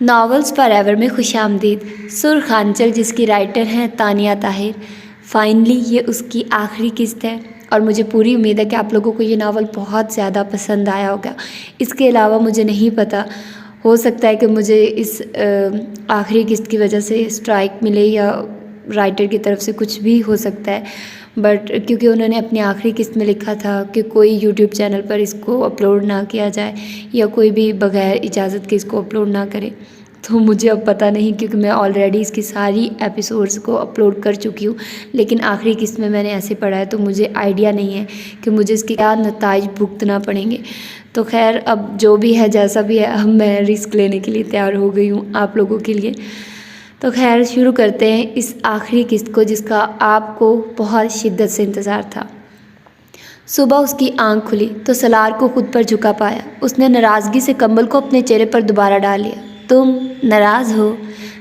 Novels for ever میں خوش آمدید۔ سرخ آنچل جس کی رائٹر ہیں تانیہ طاہر، فائنلی یہ اس کی آخری قسط ہے اور مجھے پوری امید ہے کہ آپ لوگوں کو یہ ناول بہت زیادہ پسند آیا ہوگا۔ اس کے علاوہ مجھے نہیں پتہ، ہو سکتا ہے کہ مجھے اس آخری قسط کی وجہ سے اسٹرائک ملے یا رائٹر کی طرف سے کچھ بھی ہو سکتا ہے، بٹ کیونکہ انہوں نے اپنی آخری قسط میں لکھا تھا کہ کوئی یوٹیوب چینل پر اس کو اپلوڈ نہ کیا جائے یا کوئی بھی بغیر اجازت کے اس کو اپلوڈ نہ کرے، تو مجھے اب پتہ نہیں کیونکہ میں آلریڈی اس کی ساری ایپیسوڈز کو اپلوڈ کر چکی ہوں، لیکن آخری قسط میں میں نے ایسے پڑھا ہے تو مجھے آئیڈیا نہیں ہے کہ مجھے اس کے کیا نتائج بھگتنا پڑیں گے۔ تو خیر اب جو بھی ہے جیسا بھی ہے، اب میں رسک لینے کے لیے تیار ہو گئی ہوں آپ لوگوں کے لیے۔ تو خیر شروع کرتے ہیں اس آخری قسط کو جس کا آپ کو بہت شدت سے انتظار تھا۔ صبح اس کی آنکھ کھلی تو سالار کو خود پر جھکا پایا۔ اس نے ناراضگی سے کمبل کو اپنے چہرے پر دوبارہ ڈال لیا۔ تم ناراض ہو؟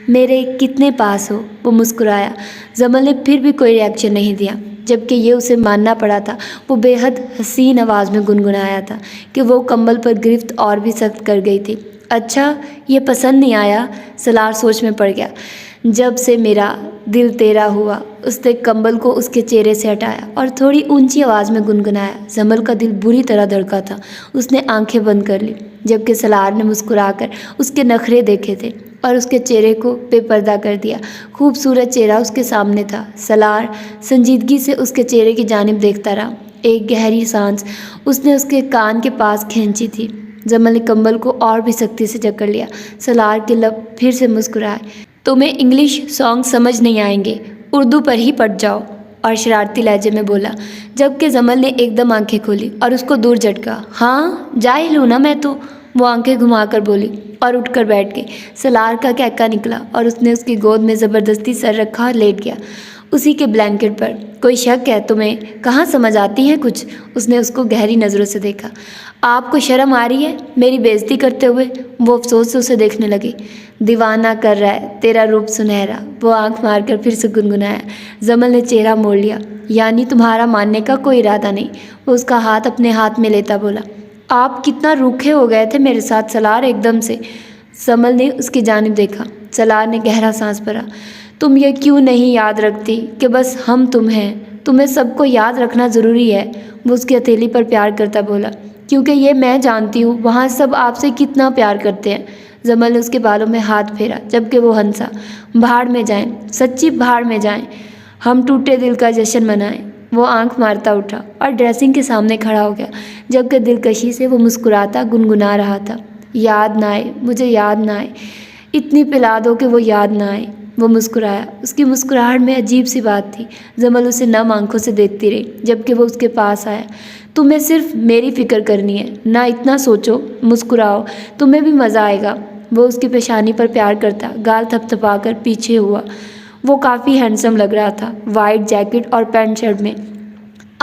میرے کتنے پاس ہو؟ وہ مسکرایا۔ جمل نے پھر بھی کوئی ریاکشن نہیں دیا، جبکہ یہ اسے ماننا پڑا تھا۔ وہ بے حد حسین آواز میں گنگنایا تھا کہ وہ کمبل پر گرفت اور بھی سخت کر گئی تھی۔ اچھا یہ پسند نہیں آیا؟ سالار سوچ میں پڑ گیا۔ جب سے میرا دل تیرا ہوا۔ اس نے کمبل کو اس کے چہرے سے ہٹایا اور تھوڑی اونچی آواز میں گنگنایا۔ جمل کا دل بری طرح دھڑکا تھا۔ اس نے آنکھیں بند کر لی، جبکہ سالار نے مسکرا کر اس کے نخرے دیکھے تھے اور اس کے چہرے کو بے پردہ کر دیا۔ خوبصورت چہرہ اس کے سامنے تھا۔ سالار سنجیدگی سے اس کے چہرے کی جانب دیکھتا رہا۔ ایک گہری سانس اس نے اس کے کان کے پاس کھینچی تھی۔ جمل نے کمبل کو اور بھی سختی سے جکڑ لیا۔ سالار کے لب پھر سے مسکرائے۔ تمہیں انگلش سانگ سمجھ نہیں آئیں گے، اردو پر ہی پڑ جاؤ، اور شرارتی لہجے میں بولا، جبکہ جمل نے ایک دم آنکھیں کھولی اور اس کو دور جھٹکا۔ ہاں جاہل ہوں نا میں تو، وہ آنکھیں گھما کر بولی اور اٹھ کر بیٹھ گئی۔ سالار کا کہکا نکلا اور اس نے اس کی گود میں زبردستی سر رکھا اور لیٹ گیا اسی کے بلینکٹ پر۔ کوئی شک ہے تمہیں؟ کہاں سمجھ آتی ہے کچھ؟ اس نے اس کو گہری نظروں سے دیکھا۔ آپ کو شرم آ رہی ہے میری بےعزتی کرتے ہوئے؟ وہ افسوس سے اسے دیکھنے لگی۔ دیوانہ کر رہا ہے تیرا روپ سنہرا، وہ آنکھ مار کر پھر سے گنگنایا۔ جمل نے چہرہ موڑ لیا۔ یعنی تمہارا ماننے کا کوئی ارادہ نہیں؟ وہ اس کا ہاتھ اپنے ہاتھ میں لیتا بولا۔ آپ کتنا روکھے ہو گئے تھے میرے ساتھ سالار ایک دم سے۔ جمل نے اس کی جانب دیکھا۔ سالار نے گہرا سانس بھرا۔ تم یہ کیوں نہیں یاد رکھتی کہ بس ہم تم ہیں؟ تمہیں سب کو یاد رکھنا ضروری ہے، وہ اس کی ہتھیلی پر پیار کرتا بولا۔ کیونکہ یہ میں جانتی ہوں وہاں سب آپ سے کتنا پیار کرتے ہیں۔ جمل نے اس کے بالوں میں ہاتھ پھیرا، جبکہ وہ ہنسا۔ بھاڑ میں جائیں، سچی بھاڑ میں جائیں، ہم ٹوٹے دل کا جشن منائیں۔ وہ آنکھ مارتا اٹھا اور ڈریسنگ کے سامنے کھڑا ہو گیا، جبکہ دلکشی سے وہ مسکراتا گنگنا رہا تھا۔ یاد نہ آئے، مجھے یاد نہ آئے، اتنی پلا دو کہ وہ یاد نہ آئے۔ وہ مسکرایا۔ اس کی مسکراہٹ میں عجیب سی بات تھی۔ جمل اسے نم آنکھوں سے دیکھتی رہی، جبکہ وہ اس کے پاس آیا۔ تمہیں صرف میری فکر کرنی ہے، نہ اتنا سوچو، مسکراؤ، تمہیں بھی مزہ آئے گا۔ وہ اس کی پیشانی پر پیار کرتا گال تھپ تھپا کر پیچھے ہوا۔ وہ کافی ہینڈسم لگ رہا تھا، وائٹ جیکٹ اور پینٹ شرٹ میں۔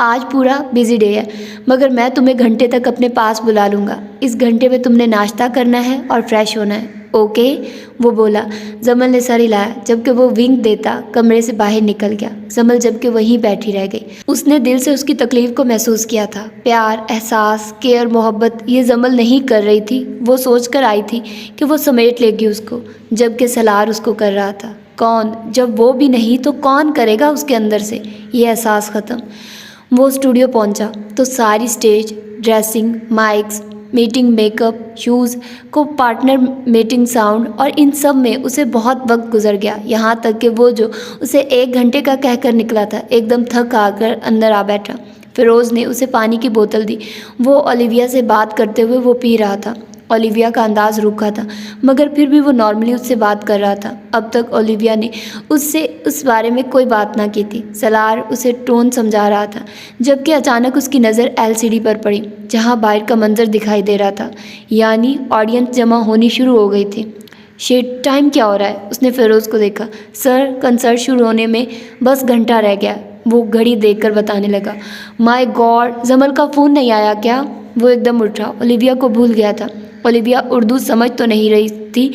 آج پورا بزی ڈے ہے، مگر میں تمہیں گھنٹے تک اپنے پاس بلا لوں گا۔ اس گھنٹے میں تم نے ناشتہ کرنا ہے اور فریش ہونا ہے، اوکے؟ وہ بولا۔ جمل نے سر ہلایا، جبکہ وہ ونک دیتا کمرے سے باہر نکل گیا۔ جمل جبکہ وہیں بیٹھی رہ گئی۔ اس نے دل سے اس کی تکلیف کو محسوس کیا تھا۔ پیار، احساس، کیئر، محبت یہ جمل نہیں کر رہی تھی۔ وہ سوچ کر آئی تھی کہ وہ سمیٹ لے گی اس کو، جبکہ سالار اس کو کر رہا تھا۔ کون؟ جب وہ بھی نہیں تو کون کرے گا اس کے اندر سے؟ یہ احساس ختم۔ وہ اسٹوڈیو پہنچا تو ساری stage, dressing, mics, meeting, make up, shows کو پارٹنر، میٹنگ، ساؤنڈ اور ان سب میں اسے بہت وقت گزر گیا، یہاں تک کہ وہ جو اسے 1 گھنٹے کا کہہ کر نکلا تھا ایک دم تھک آ کر اندر آ بیٹھا۔ فیروز نے اسے پانی کی بوتل دی۔ وہ اولیویا سے بات کرتے ہوئے وہ پی رہا تھا۔ اولیویا کا انداز روکھا تھا، مگر پھر بھی وہ نارملی اس سے بات کر رہا تھا۔ اب تک اولیویا نے اس سے اس بارے میں کوئی بات نہ کی تھی۔ سالار اسے ٹون سمجھا رہا تھا، جبکہ اچانک اس کی نظر LCD پر پڑی، جہاں باہر کا منظر دکھائی دے رہا تھا، یعنی آڈینس جمع ہونی شروع ہو گئی تھی۔ شیٹ، ٹائم کیا ہو رہا ہے؟ اس نے فیروز کو دیکھا۔ سر، کنسرٹ شروع ہونے میں بس گھنٹہ رہ گیا، وہ گھڑی دیکھ کر بتانے لگا۔ مائی گاڈ، جمل کا فون نہیں آیا کیا؟ وہ ایک دم اٹھا، اولیویا کو بھول گیا تھا۔ اولیویا اردو سمجھ تو نہیں رہی تھی،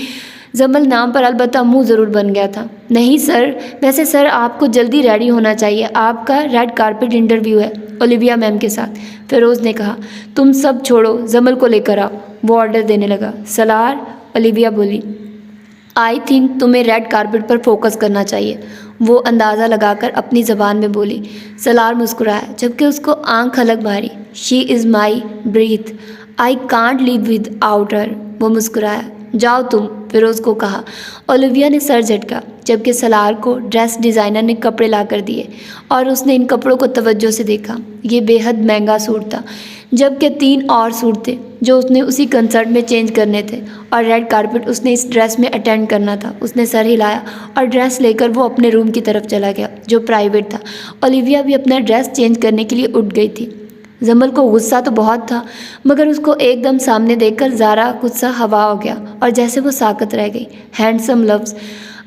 جمل نام پر البتہ منہ ضرور بن گیا تھا۔ نہیں سر، ویسے سر آپ کو جلدی ریڈی ہونا چاہیے، آپ کا ریڈ کارپٹ انٹرویو ہے اولیویا میم کے ساتھ، فیروز نے کہا۔ تم سب چھوڑو، جمل کو لے کر آؤ، وہ آرڈر دینے لگا۔ سالار، اولیویا بولی۔ آئی تھنک تمہیں ریڈ کارپٹ پر فوکس کرنا چاہیے، وہ اندازہ لگا کر اپنی زبان میں بولی۔ سلار مسکرایا جبکہ اس کو آنکھ الگ ماری۔ She is my breath, I can't live without her, وہ مسکرایا۔ جاؤ تم، فیروز کو کہا۔ اولیویا نے سر جھٹکا جبکہ سلار کو ڈریس ڈیزائنر نے کپڑے لا کر دیے اور اس نے ان کپڑوں کو توجہ سے دیکھا۔ یہ بے حد مہنگا سوٹ تھا، جبکہ 3 اور سوٹ تھے جو اس نے اسی کنسرٹ میں چینج کرنے تھے، اور ریڈ کارپٹ اس نے اس ڈریس میں اٹینڈ کرنا تھا۔ اس نے سر ہلایا اور ڈریس لے کر وہ اپنے روم کی طرف چلا گیا جو پرائیویٹ تھا۔ اولیویا بھی اپنا ڈریس چینج کرنے کے لیے اٹھ گئی تھی۔ زمل کو غصہ تو بہت تھا، مگر اس کو ایک دم سامنے دیکھ کر ذرا غصہ ہوا ہو گیا اور جیسے وہ ساکت رہ گئی۔ ہینڈسم لفظ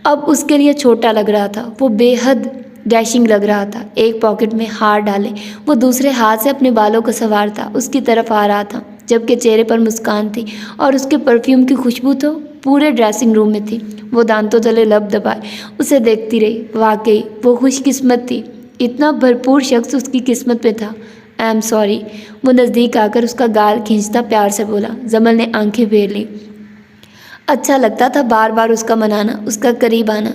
اب اس کے لیے چھوٹا لگ رہا تھا۔ وہ بے حد ڈیشنگ لگ رہا تھا۔ ایک پاکٹ میں ہار ڈالے وہ دوسرے ہاتھ سے اپنے بالوں کو سنوارتا اس کی طرف آ رہا تھا، جبکہ چہرے پر مسکان تھی اور اس کے پرفیوم کی خوشبو تو پورے ڈریسنگ روم میں تھی۔ وہ دانتوں تلے لب دبائے اسے دیکھتی رہی۔ واقعی وہ خوش قسمت تھی، اتنا بھرپور شخص اس کی قسمت میں تھا۔ آئی ایم سوری، وہ نزدیک آ کر اس کا گال کھینچتا پیار سے بولا۔ زمل نے آنکھیں پھیر لیں۔ اچھا لگتا تھا بار بار اس کا منانا، اس کا قریب آنا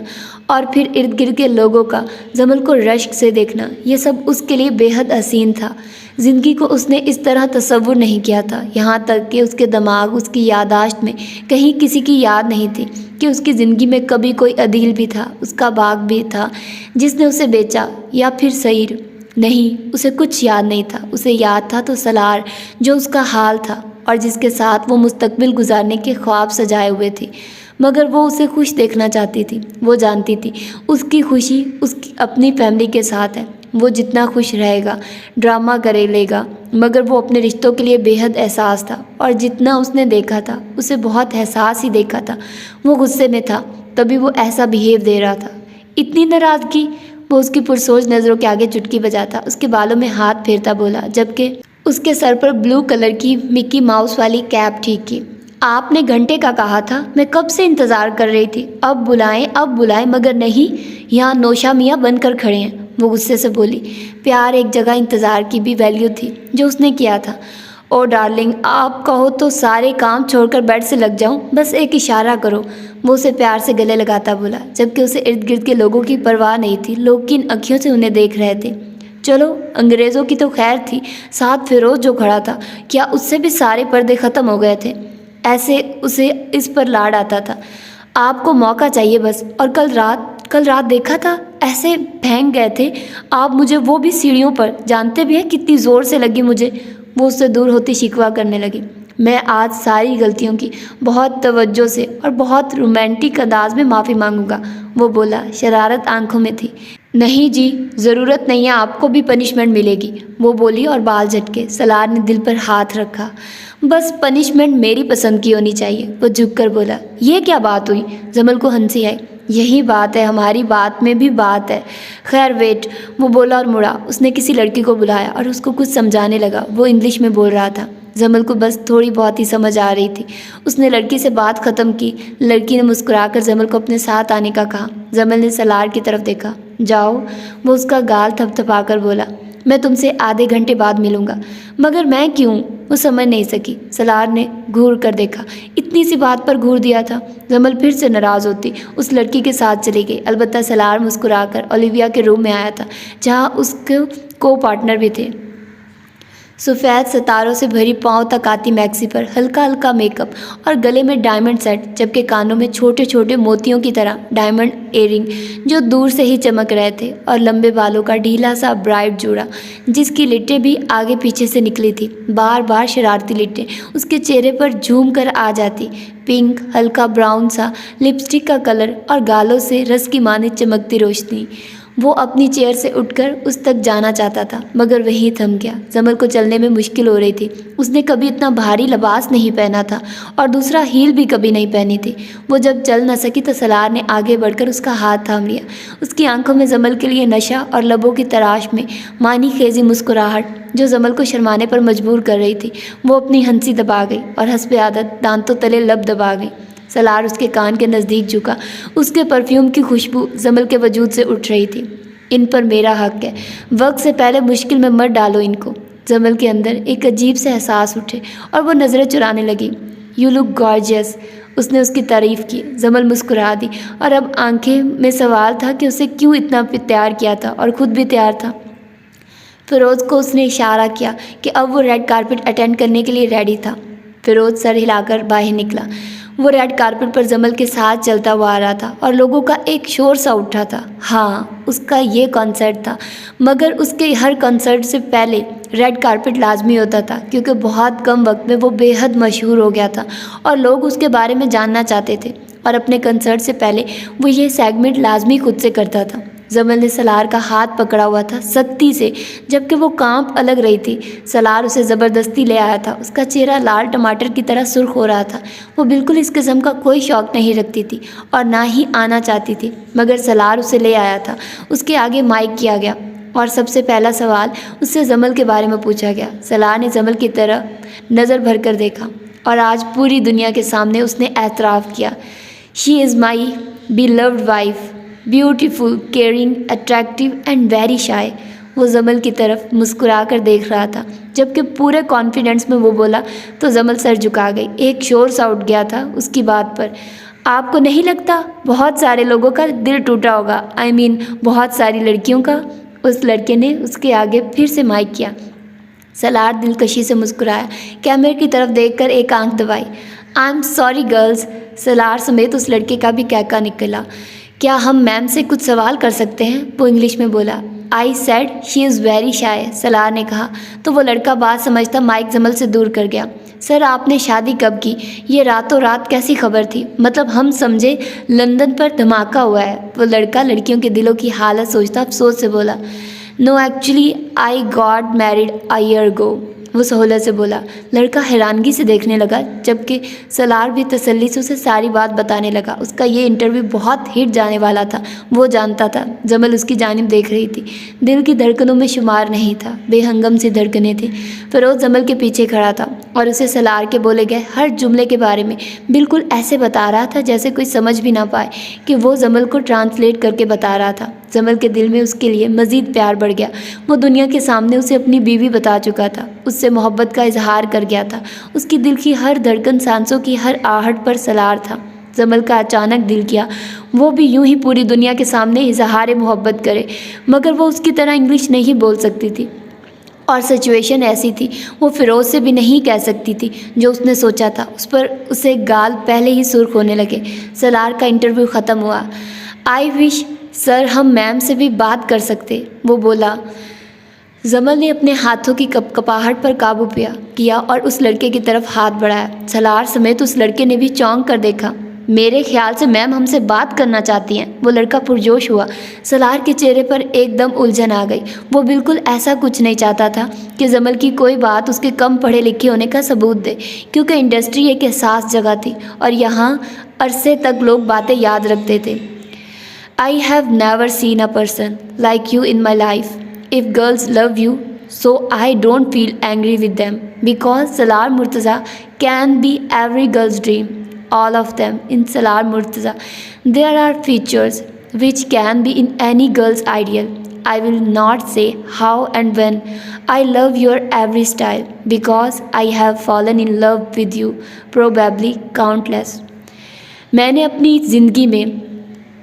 اور پھر ارد گرد کے لوگوں کا زمل کو رشک سے دیکھنا، یہ سب اس کے لیے بے حد حسین تھا۔ زندگی کو اس نے اس طرح تصور نہیں کیا تھا، یہاں تک کہ اس کے دماغ، اس کی یادداشت میں کہیں کسی کی یاد نہیں تھی کہ اس کی زندگی میں کبھی کوئی عدیل بھی تھا، اس کا باغ بھی تھا جس نے اسے بیچا، یا پھر سعیر۔ نہیں، اسے کچھ یاد نہیں تھا۔ اسے یاد تھا تو سلار، جو اس کا حال تھا اور جس کے ساتھ وہ مستقبل گزارنے کے خواب سجائے ہوئے تھی، مگر وہ اسے خوش دیکھنا چاہتی تھی۔ وہ جانتی تھی اس کی خوشی اس کی اپنی فیملی کے ساتھ ہے۔ وہ جتنا خوش رہے گا، ڈرامہ کرے لے گا، مگر وہ اپنے رشتوں کے لیے بے حد احساس تھا، اور جتنا اس نے دیکھا تھا اسے بہت احساس ہی دیکھا تھا۔ وہ غصے میں تھا تبھی وہ ایسا بیہیو دے رہا تھا۔ اتنی ناراضگی؟ وہ اس کی پرسوچ نظروں کے آگے چٹکی بجاتا اس کے بالوں میں ہاتھ پھیرتا بولا، جبکہ اس کے سر پر بلو کلر کی مکی ماؤس والی کیپ ٹھیک کی۔ آپ نے گھنٹے کا کہا تھا، میں کب سے انتظار کر رہی تھی۔ اب بلائیں مگر نہیں، یہاں نوشا میاں بن کر کھڑے ہیں، وہ غصے سے بولی۔ پیار ایک جگہ انتظار کی بھی ویلیو تھی جو اس نے کیا تھا۔ او ڈارلنگ، آپ کہو تو سارے کام چھوڑ کر بیڈ سے لگ جاؤں، بس ایک اشارہ کرو، وہ اسے پیار سے گلے لگاتا بولا، جبکہ اسے ارد گرد کے لوگوں کی پرواہ نہیں تھی۔ لوگ کن اکھیوں سے انہیں دیکھ رہے تھے۔ چلو، انگریزوں کی تو خیر تھی، ساتھ فیروز جو کھڑا تھا، کیا اس سے بھی سارے پردے ختم ہو گئے تھے؟ ایسے اسے اس پر لاڈ آتا تھا۔ آپ کو موقع چاہیے بس۔ اور کل رات دیکھا تھا، ایسے پھینک گئے تھے آپ مجھے، وہ بھی سیڑھیوں پر، جانتے بھی ہیں کتنی زور سے لگی مجھے۔ وہ اس سے دور ہوتی شکوہ کرنے لگی۔ میں آج ساری غلطیوں کی بہت توجہ سے اور بہت رومانٹک انداز میں معافی مانگوں گا، وہ بولا۔ شرارت آنکھوں میں تھی۔ نہیں جی، ضرورت نہیں ہے، آپ کو بھی پنشمنٹ ملے گی، وہ بولی اور بال جھٹکے۔ سلار نے دل پر ہاتھ رکھا۔ بس پنشمنٹ میری پسند کی ہونی چاہیے، وہ جھک کر بولا۔ یہ کیا بات ہوئی؟ زمل کو ہنسی آئی۔ یہی بات ہے، ہماری بات میں بھی بات ہے۔ خیر ویٹ، وہ بولا اور مڑا۔ اس نے کسی لڑکی کو بلایا اور اس کو کچھ سمجھانے لگا۔ وہ انگلش میں بول رہا تھا۔ زمل کو بس تھوڑی بہت ہی سمجھ آ رہی تھی۔ اس نے لڑکی سے بات ختم کی۔ لڑکی نے مسکرا کر زمل کو اپنے ساتھ آنے کا کہا۔ زمل نے سلار کی طرف دیکھا۔ جاؤ، وہ اس کا گال تھپ تھپا کر بولا، میں تم سے آدھے گھنٹے بعد ملوں گا۔ مگر میں کیوں؟ وہ سمجھ نہیں سکی۔ سلار نے گھور کر دیکھا۔ اتنی سی بات پر گھور دیا تھا۔ زمل پھر سے ناراض ہوتی اس لڑکی کے ساتھ چلی گئی۔ البتہ سلار مسکرا کر اولیویا کے روم میں آیا تھا، جہاں اس کے کو پارٹنر بھی تھے۔ سفید ستاروں سے بھری پاؤں تک آتی میکسی پر ہلکا ہلکا میک اپ اور گلے میں ڈائمنڈ سیٹ، جبکہ کانوں میں چھوٹے چھوٹے موتیوں کی طرح ڈائمنڈ ایئرنگ جو دور سے ہی چمک رہے تھے، اور لمبے بالوں کا ڈھیلا سا برائٹ جوڑا جس کی لٹیں بھی آگے پیچھے سے نکلی تھی، بار بار شرارتی لٹیں اس کے چہرے پر جھوم کر آ جاتی۔ پنک، ہلکا براؤن سا لپسٹک کا کلر اور گالوں سے رس کی مانند چمکتی روشنی۔ وہ اپنی چیئر سے اٹھ کر اس تک جانا چاہتا تھا، مگر وہی تھم گیا۔ زمل کو چلنے میں مشکل ہو رہی تھی۔ اس نے کبھی اتنا بھاری لباس نہیں پہنا تھا اور دوسرا ہیل بھی کبھی نہیں پہنی تھی۔ وہ جب چل نہ سکی تو سلار نے آگے بڑھ کر اس کا ہاتھ تھام لیا۔ اس کی آنکھوں میں زمل کے لیے نشہ اور لبوں کی تراش میں معنی خیزی مسکراہٹ جو زمل کو شرمانے پر مجبور کر رہی تھی۔ وہ اپنی ہنسی دبا گئی اور حسب عادت دانتوں تلے لب دبا گئی۔ سلار اس کے کان کے نزدیک جھکا۔ اس کے پرفیوم کی خوشبو زمل کے وجود سے اٹھ رہی تھی۔ ان پر میرا حق ہے، وقت سے پہلے مشکل میں مت ڈالو ان کو۔ زمل کے اندر ایک عجیب سے احساس اٹھے اور وہ نظریں چرانے لگی۔ یو لک گارجیس، اس نے اس کی تعریف کی۔ جمل مسکرا دی اور اب آنکھیں میں سوال تھا کہ اسے کیوں اتنا تیار کیا تھا اور خود بھی تیار تھا۔ فیروز کو اس نے اشارہ کیا کہ اب وہ ریڈ کارپٹ اٹینڈ کرنے کے لیے ریڈی تھا۔ فیروز سر ہلا کر باہر نکلا۔ وہ ریڈ کارپٹ پر جمل کے ساتھ چلتا ہوا آ رہا تھا اور لوگوں کا ایک شور سا اٹھا تھا۔ ہاں، اس کا یہ کنسرٹ تھا، مگر اس کے ہر کنسرٹ سے پہلے ریڈ کارپٹ لازمی ہوتا تھا، کیونکہ بہت کم وقت میں وہ بے حد مشہور ہو گیا تھا اور لوگ اس کے بارے میں جاننا چاہتے تھے، اور اپنے کنسرٹ سے پہلے وہ یہ سیگمنٹ لازمی خود سے کرتا تھا۔ جمل نے سلار کا ہاتھ پکڑا ہوا تھا سختی سے، جبکہ وہ کانپ الگ رہی تھی۔ سلار اسے زبردستی لے آیا تھا۔ اس کا چہرہ لال ٹماٹر کی طرح سرخ ہو رہا تھا۔ وہ بالکل اس قسم کا کوئی شوق نہیں رکھتی تھی اور نہ ہی آنا چاہتی تھی، مگر سلار اسے لے آیا تھا۔ اس کے آگے مائک کیا گیا اور سب سے پہلا سوال اس سے جمل کے بارے میں پوچھا گیا۔ سلار نے جمل کی طرف نظر بھر کر دیکھا اور آج پوری دنیا کے سامنے اس نے اعتراف کیا، شی is my beloved wife, beautiful, caring, attractive and very shy۔ وہ جمل کی طرف مسکرا کر دیکھ رہا تھا، جبکہ پورے کانفیڈنس میں وہ بولا تو جمل سر جھکا گئی۔ ایک شور سا اٹھ گیا تھا اس کی بات پر۔ آپ کو نہیں لگتا بہت سارے لوگوں کا دل ٹوٹا ہوگا؟ بہت ساری لڑکیوں کا۔ اس لڑکے نے اس کے آگے پھر سے مائک کیا۔ سلار دلکشی سے مسکرایا، کیمرے کی طرف دیکھ کر ایک آنکھ دبائی۔ I am sorry girls. Salar سمیت اس لڑکے کا بھی کہکا نکلا۔ کیا ہم میم سے کچھ سوال کر سکتے ہیں؟ وہ انگلش میں بولا۔ I said she is very shy, سلار نے کہا تو وہ لڑکا بات سمجھتا مائک جمل سے دور کر گیا۔ سر، آپ نے شادی کب کی؟ یہ راتوں رات کیسی خبر تھی؟ مطلب ہم سمجھے لندن پر دھماکہ ہوا ہے۔ وہ لڑکا لڑکیوں کے دلوں کی حالت سوچتا افسوس سے بولا۔ No actually I got married a year ago, وہ سہولت سے بولا۔ لڑکا حیرانگی سے دیکھنے لگا، جبکہ سلار بھی تسلی سے اسے ساری بات بتانے لگا۔ اس کا یہ انٹرویو بہت ہٹ جانے والا تھا، وہ جانتا تھا۔ جمل اس کی جانب دیکھ رہی تھی، دل کی دھڑکنوں میں شمار نہیں تھا، بے ہنگم سی دھڑکنیں تھیں۔ فیروز جمل کے پیچھے کھڑا تھا اور اسے سلار کے بولے گئے ہر جملے کے بارے میں بالکل ایسے بتا رہا تھا جیسے کوئی سمجھ بھی نہ پائے کہ وہ جمل کو ٹرانسلیٹ کر کے بتا رہا تھا۔ جمل کے دل میں اس کے لیے مزید پیار بڑھ گیا۔ وہ دنیا کے سامنے اسے اپنی بیوی بتا چکا تھا، اس سے محبت کا اظہار کر گیا تھا۔ اس کی دل کی ہر دھڑکن، سانسوں کی ہر آہٹ پر سلار تھا۔ جمل کا اچانک دل کیا وہ بھی یوں ہی پوری دنیا کے سامنے اظہار محبت کرے، مگر وہ اس کی طرح انگلش نہیں بول سکتی تھی، اور سچویشن ایسی تھی وہ فیروز سے بھی نہیں کہہ سکتی تھی جو اس نے سوچا تھا۔ اس پر اسے گال پہلے ہی سرخ ہونے لگے۔ سلار کا انٹرویو ختم ہوا۔ آئی وش سر ہم میم سے بھی بات کر سکتے، وہ بولا۔ جمل نے اپنے ہاتھوں کی کپاہٹ پر قابو کیا اور اس لڑکے کی طرف ہاتھ بڑھایا۔ سلار سمیت اس لڑکے نے بھی چونک کر دیکھا۔ میرے خیال سے میم ہم سے بات کرنا چاہتی ہیں، وہ لڑکا پرجوش ہوا۔ سلار کے چہرے پر ایک دم الجھن آ گئی۔ وہ بالکل ایسا کچھ نہیں چاہتا تھا کہ جمل کی کوئی بات اس کے کم پڑھے لکھے ہونے کا ثبوت دے، کیونکہ انڈسٹری ایک حساس جگہ تھی اور یہاں عرصے تک لوگ باتیں یاد رکھتے تھے۔ I have never seen a person like you in my life. If girls love you, so I don't feel angry with them, because Salar Murtaza can be every girl's dream. All of them in Salar Murtaza. There are features which can be in any girl's ideal. I will not say how and when. I love your every style because I have fallen in love with you, probably countless. میں نے اپنی زندگی میں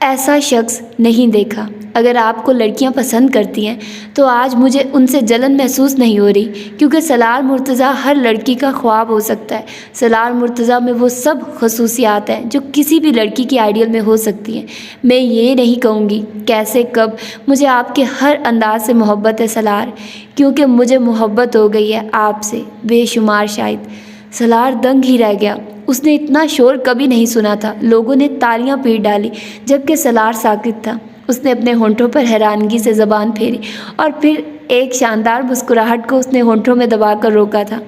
ایسا شخص نہیں دیکھا۔ اگر آپ کو لڑکیاں پسند کرتی ہیں تو آج مجھے ان سے جلن محسوس نہیں ہو رہی، کیونکہ سلار مرتضیٰ ہر لڑکی کا خواب ہو سکتا ہے۔ سلار مرتضیٰ میں وہ سب خصوصیات ہیں جو کسی بھی لڑکی کی آئیڈیل میں ہو سکتی ہیں۔ میں یہ نہیں کہوں گی کیسے کب، مجھے آپ کے ہر انداز سے محبت ہے سلار، کیونکہ مجھے محبت ہو گئی ہے آپ سے بے شمار۔ شاید سلار دنگ ہی رہ گیا، اس نے اتنا شور کبھی نہیں سنا تھا۔ لوگوں نے تالیاں پیٹ ڈالی جبکہ سلار ساکت تھا۔ اس نے اپنے ہونٹوں پر حیرانگی سے زبان پھیری اور پھر ایک شاندار مسکراہٹ کو اس نے ہونٹوں میں دبا کر روکا تھا۔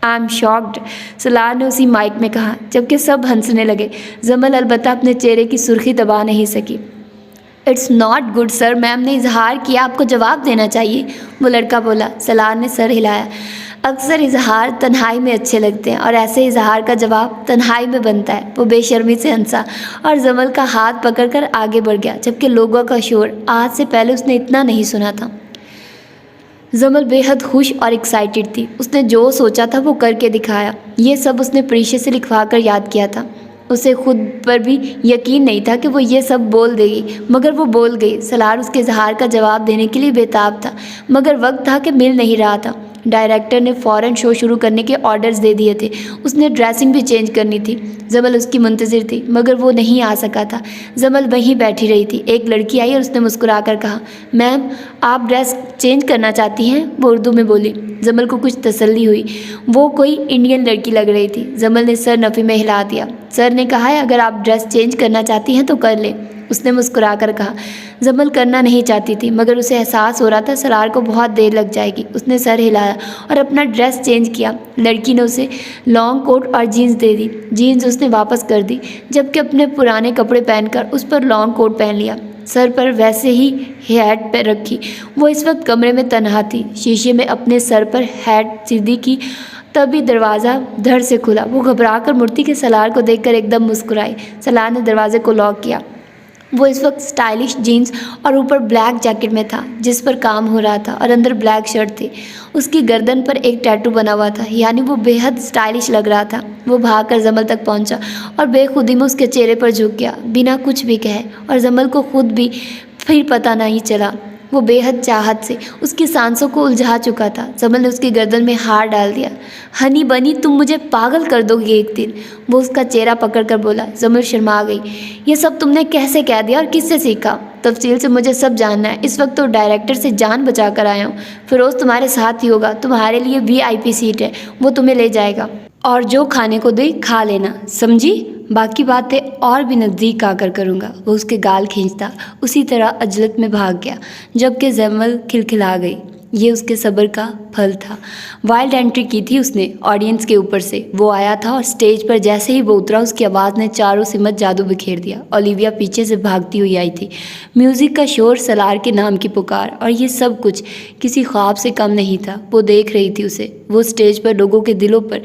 آئی ایم شاکڈ، سلار نے اسی مائک میں کہا، جبکہ سب ہنسنے لگے۔ جمل البتہ اپنے چہرے کی سرخی دبا نہیں سکی۔ اٹس ناٹ گڈ سر، میم نے اظہار کیا، آپ کو جواب دینا چاہیے، وہ لڑکا بولا۔ سلار نے سر ہلایا۔ اکثر اظہار تنہائی میں اچھے لگتے ہیں اور ایسے اظہار کا جواب تنہائی میں بنتا ہے۔ وہ بے شرمی سے ہنسا اور جمل کا ہاتھ پکڑ کر آگے بڑھ گیا، جبکہ لوگوں کا شور آج سے پہلے اس نے اتنا نہیں سنا تھا۔ جمل بے حد خوش اور ایکسائٹڈ تھی۔ اس نے جو سوچا تھا وہ کر کے دکھایا۔ یہ سب اس نے پریشے سے لکھوا کر یاد کیا تھا۔ اسے خود پر بھی یقین نہیں تھا کہ وہ یہ سب بول دے گی، مگر وہ بول گئی۔ سالار اس کے اظہار کا جواب دینے کے لیے بےتاب تھا، مگر وقت تھا کہ مل نہیں رہا تھا۔ ڈائریکٹر نے فوراً شو شروع کرنے کے آرڈرز دے دیے تھے۔ اس نے ڈریسنگ بھی چینج کرنی تھی۔ جمل اس کی منتظر تھی، مگر وہ نہیں آ سکا تھا۔ جمل وہیں بیٹھی رہی تھی۔ ایک لڑکی آئی اور اس نے مسکرا کر کہا، میم آپ ڈریس چینج کرنا چاہتی ہیں؟ وہ اردو میں بولی۔ جمل کو کچھ تسلی ہوئی، وہ کوئی انڈین لڑکی لگ رہی تھی۔ جمل نے سر نفی میں ہلا دیا۔ سر نے کہا ہے اگر آپ ڈریس چینج کرنا چاہتی ہیں تو کر لیں، اس نے مسکرا کر کہا۔ جمل کرنا نہیں چاہتی تھی، مگر اسے احساس ہو رہا تھا سالار کو بہت دیر لگ جائے گی۔ اس نے سر ہلایا اور اپنا ڈریس چینج کیا۔ لڑکی نے اسے لانگ کوٹ اور جینز دے دی۔ جینز اس نے واپس کر دی، جبکہ اپنے پرانے کپڑے پہن کر اس پر لانگ کوٹ پہن لیا۔ سر پر ویسے ہی ہیٹ پہ رکھی۔ وہ اس وقت کمرے میں تنہا تھی۔ شیشے میں اپنے سر پر ہیٹ سیدھی کی، تبھی دروازہ دھڑ سے کھلا۔ وہ گھبرا کر مڑتی کہ سالار کو دیکھ کر ایک دم مسکرائی۔ سالار نے دروازے کو لاک کیا۔ وہ اس وقت اسٹائلش جینز اور اوپر بلیک جیکٹ میں تھا جس پر کام ہو رہا تھا، اور اندر بلیک شرٹ تھی۔ اس کی گردن پر ایک ٹیٹو بنا ہوا تھا، یعنی وہ بے حد اسٹائلش لگ رہا تھا۔ وہ بھاگ کر جمل تک پہنچا اور بے خودی میں اس کے چہرے پر جھک گیا، بنا کچھ بھی کہے، اور جمل کو خود بھی پھر پتہ نہیں چلا۔ وہ بے حد چاہت سے اس کی سانسوں کو الجھا چکا تھا۔ جمل نے اس کی گردن میں ہار ڈال دیا۔ ہنی بنی تم مجھے پاگل کر دو گی ایک دن، وہ اس کا چہرہ پکڑ کر بولا۔ جمل شرما گئی۔ یہ سب تم نے کیسے کہہ دیا اور کس سے سیکھا؟ تفصیل سے مجھے سب جاننا ہے۔ اس وقت تو ڈائریکٹر سے جان بچا کر آیا ہوں۔ فیروز تمہارے ساتھ ہی ہوگا، تمہارے لیے VIP سیٹ ہے، وہ تمہیں لے جائے گا، اور جو کھانے کو دے کھا لینا، سمجھی؟ باقی باتیں اور بھی نزدیک آ کر کروں گا۔ وہ اس کے گال کھینچتا اسی طرح عجلت میں بھاگ گیا، جبکہ جمل کھلکھلا گئی۔ یہ اس کے صبر کا پھل تھا۔ وائلڈ انٹری کی تھی اس نے آڈینس کے اوپر سے۔ وہ آیا تھا اور اسٹیج پر جیسے ہی وہ اترا اس کی آواز نے چاروں سمت جادو بکھیر دیا۔ اولیویا پیچھے سے بھاگتی ہوئی آئی تھی، میوزک کا شور، سالار کے نام کی پکار، اور یہ سب کچھ کسی خواب سے کم نہیں تھا۔ وہ دیکھ رہی تھی اسے۔ وہ اسٹیج پر لوگوں کے دلوں پر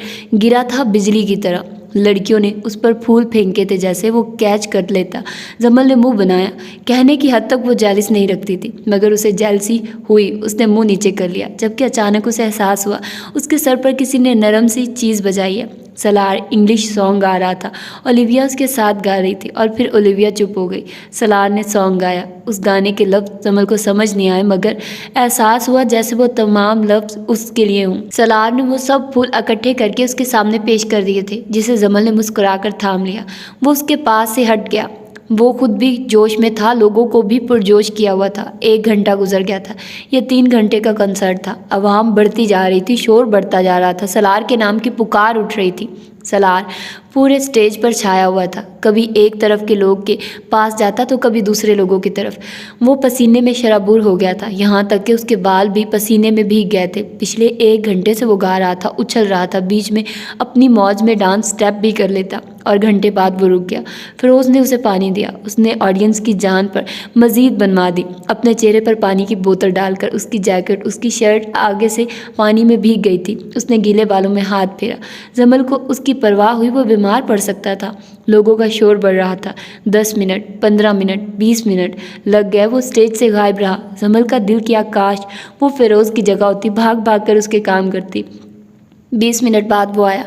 گرا تھا بجلی کی طرح۔ لڑکیوں نے اس پر پھول پھینکے تھے جیسے وہ کیچ کر لیتا۔ جمل نے منہ بنایا۔ کہنے کی حد تک وہ جیلس نہیں رکھتی تھی، مگر اسے جیلسی ہوئی۔ اس نے منہ نیچے کر لیا، جبکہ اچانک اسے احساس ہوا اس کے سر پر کسی نے نرم سی چیز بجائی ہے۔ سالار انگلش سانگ گا رہا تھا، اولیویا اس کے ساتھ گا رہی تھی، اور پھر اولیویا چپ ہو گئی۔ سالار نے سانگ گایا۔ اس گانے کے لفظ جمل کو سمجھ نہیں آئے، مگر احساس ہوا جیسے وہ تمام لفظ اس کے لیے ہوں۔ سالار نے وہ سب پھول اکٹھے کر کے اس کے سامنے پیش کر دیے تھے، جسے جمل نے مسکرا کر تھام لیا۔ وہ اس کے پاس سے ہٹ گیا۔ وہ خود بھی جوش میں تھا، لوگوں کو بھی پرجوش کیا ہوا تھا۔ 1 گھنٹہ گزر گیا تھا۔ یہ 3 گھنٹے کا کنسرٹ تھا۔ عوام بڑھتی جا رہی تھی، شور بڑھتا جا رہا تھا۔ سالار کے نام کی پکار اٹھ رہی تھی۔ سالار پورے اسٹیج پر چھایا ہوا تھا، کبھی ایک طرف کے لوگ کے پاس جاتا تو کبھی دوسرے لوگوں کی طرف۔ وہ پسینے میں شرابور ہو گیا تھا، یہاں تک کہ اس کے بال بھی پسینے میں بھیگ گئے تھے۔ پچھلے 1 گھنٹے سے وہ گا رہا تھا، اچھل رہا تھا، بیچ میں اپنی موج میں ڈانس اسٹیپ بھی کر لیتا، اور گھنٹے بعد وہ رک گیا۔ فیروز نے اسے پانی دیا۔ اس نے آڈینس کی جان پر مزید بنوا دی۔ اپنے چہرے پر پانی کی بوتل ڈال کر اس کی جیکٹ، اس کی شرٹ آگے سے پانی میں بھیگ گئی تھی۔ اس نے گیلے بالوں میں ہاتھ پھیرا۔ جمل کو اس کی پرواہ ہوئی، وہ بیمار پڑ سکتا تھا۔ لوگوں کا شور بڑھ رہا تھا۔ 10 منٹ، 15 منٹ، 20 منٹ لگ گئے۔ وہ اسٹیج سے غائب رہا۔ جمل کا دل کیا کاش وہ فیروز کی جگہ ہوتی، بھاگ بھاگ کر اس کے کام کرتی۔ 20 منٹ بعد وہ آیا۔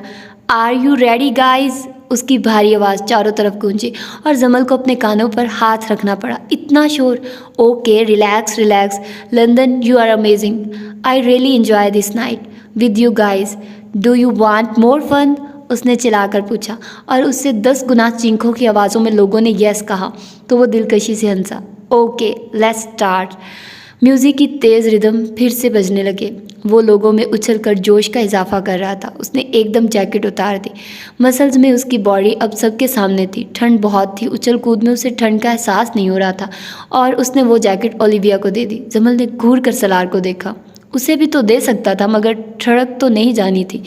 Are you ready guys? اس کی بھاری آواز چاروں طرف گونجی، اور جمل کو اپنے کانوں پر ہاتھ رکھنا پڑا۔ اتنا شور! Okay, relax relax, London you are amazing, I really enjoy this night with you guys, do you want more fun? اس نے چلا کر پوچھا، اور اس سے 10 گنا چینخوں کی آوازوں میں لوگوں نے یس کہا تو وہ دلکشی سے ہنسا۔ Okay let's start. میوزک کی تیز ردم پھر سے بجنے لگے۔ وہ لوگوں میں اچھل کر جوش کا اضافہ کر رہا تھا۔ اس نے ایک دم جیکٹ اتار دی۔ مسلز میں اس کی باڈی اب سب کے سامنے تھی۔ ٹھنڈ بہت تھی، اچھل کود میں اسے ٹھنڈ کا احساس نہیں ہو رہا تھا، اور اس نے وہ جیکٹ اولیویا کو دے دی۔ جمل نے گھور کر سالار کو دیکھا۔ اسے بھی تو دے سکتا تھا، مگر ٹھڑک تو نہیں جانی تھی۔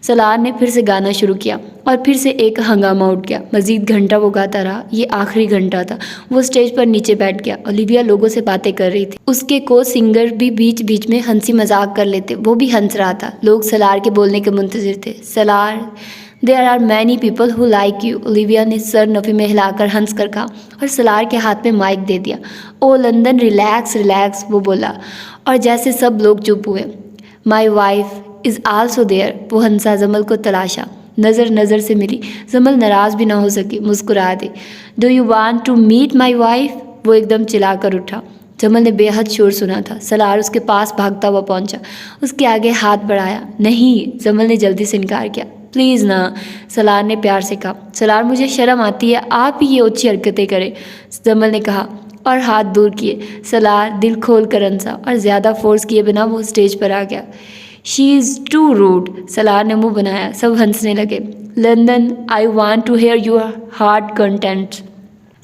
سالار نے پھر سے گانا شروع کیا، اور پھر سے ایک ہنگامہ اٹھ گیا۔ مزید گھنٹہ وہ گاتا رہا۔ یہ آخری گھنٹہ تھا۔ وہ اسٹیج پر نیچے بیٹھ گیا۔ اولیویا لوگوں سے باتیں کر رہی تھی۔ اس کے کو سنگر بھی بیچ بیچ میں ہنسی مذاق کر لیتے، وہ بھی ہنس رہا تھا۔ لوگ سالار کے بولنے کے منتظر تھے۔ سالار، there are many people who like you، Olivia نے سر نفی میں ہلا کر ہنس کر کہا، اور سالار کے ہاتھ میں مائک دے دیا۔ او لندن، ریلیکس ریلیکس، وہ بولا، اور جیسے سب لوگ چپ ہوئے۔ My wife is also there، وہ ہنسا، جمل کو تلاشا۔ نظر نظر سے ملی۔ زمل ناراض بھی نہ ہو سکی، مسکرا دی۔ Do you want to meet my wife? وہ ایک دم چلا کر اٹھا۔ جمل نے بے حد شور سنا تھا۔ سلار اس کے پاس بھاگتا ہوا پہنچا، اس کے آگے ہاتھ بڑھایا۔ نہیں، جمل نے جلدی سے انکار کیا۔ پلیز نا، سلار نے پیار سے کہا۔ سلار مجھے شرم آتی ہے، آپ ہی یہ اونچی حرکتیں کریں، جمل نے کہا اور ہاتھ دور کیے۔ سلار دل کھول کر ہنسا اور زیادہ فورس کیے بنا وہ اسٹیج پر آ گیا۔ شی از ٹو روڈ، سلار نے منہ بنایا۔ سب ہنسنے لگے۔ London, I want to hear your heart content.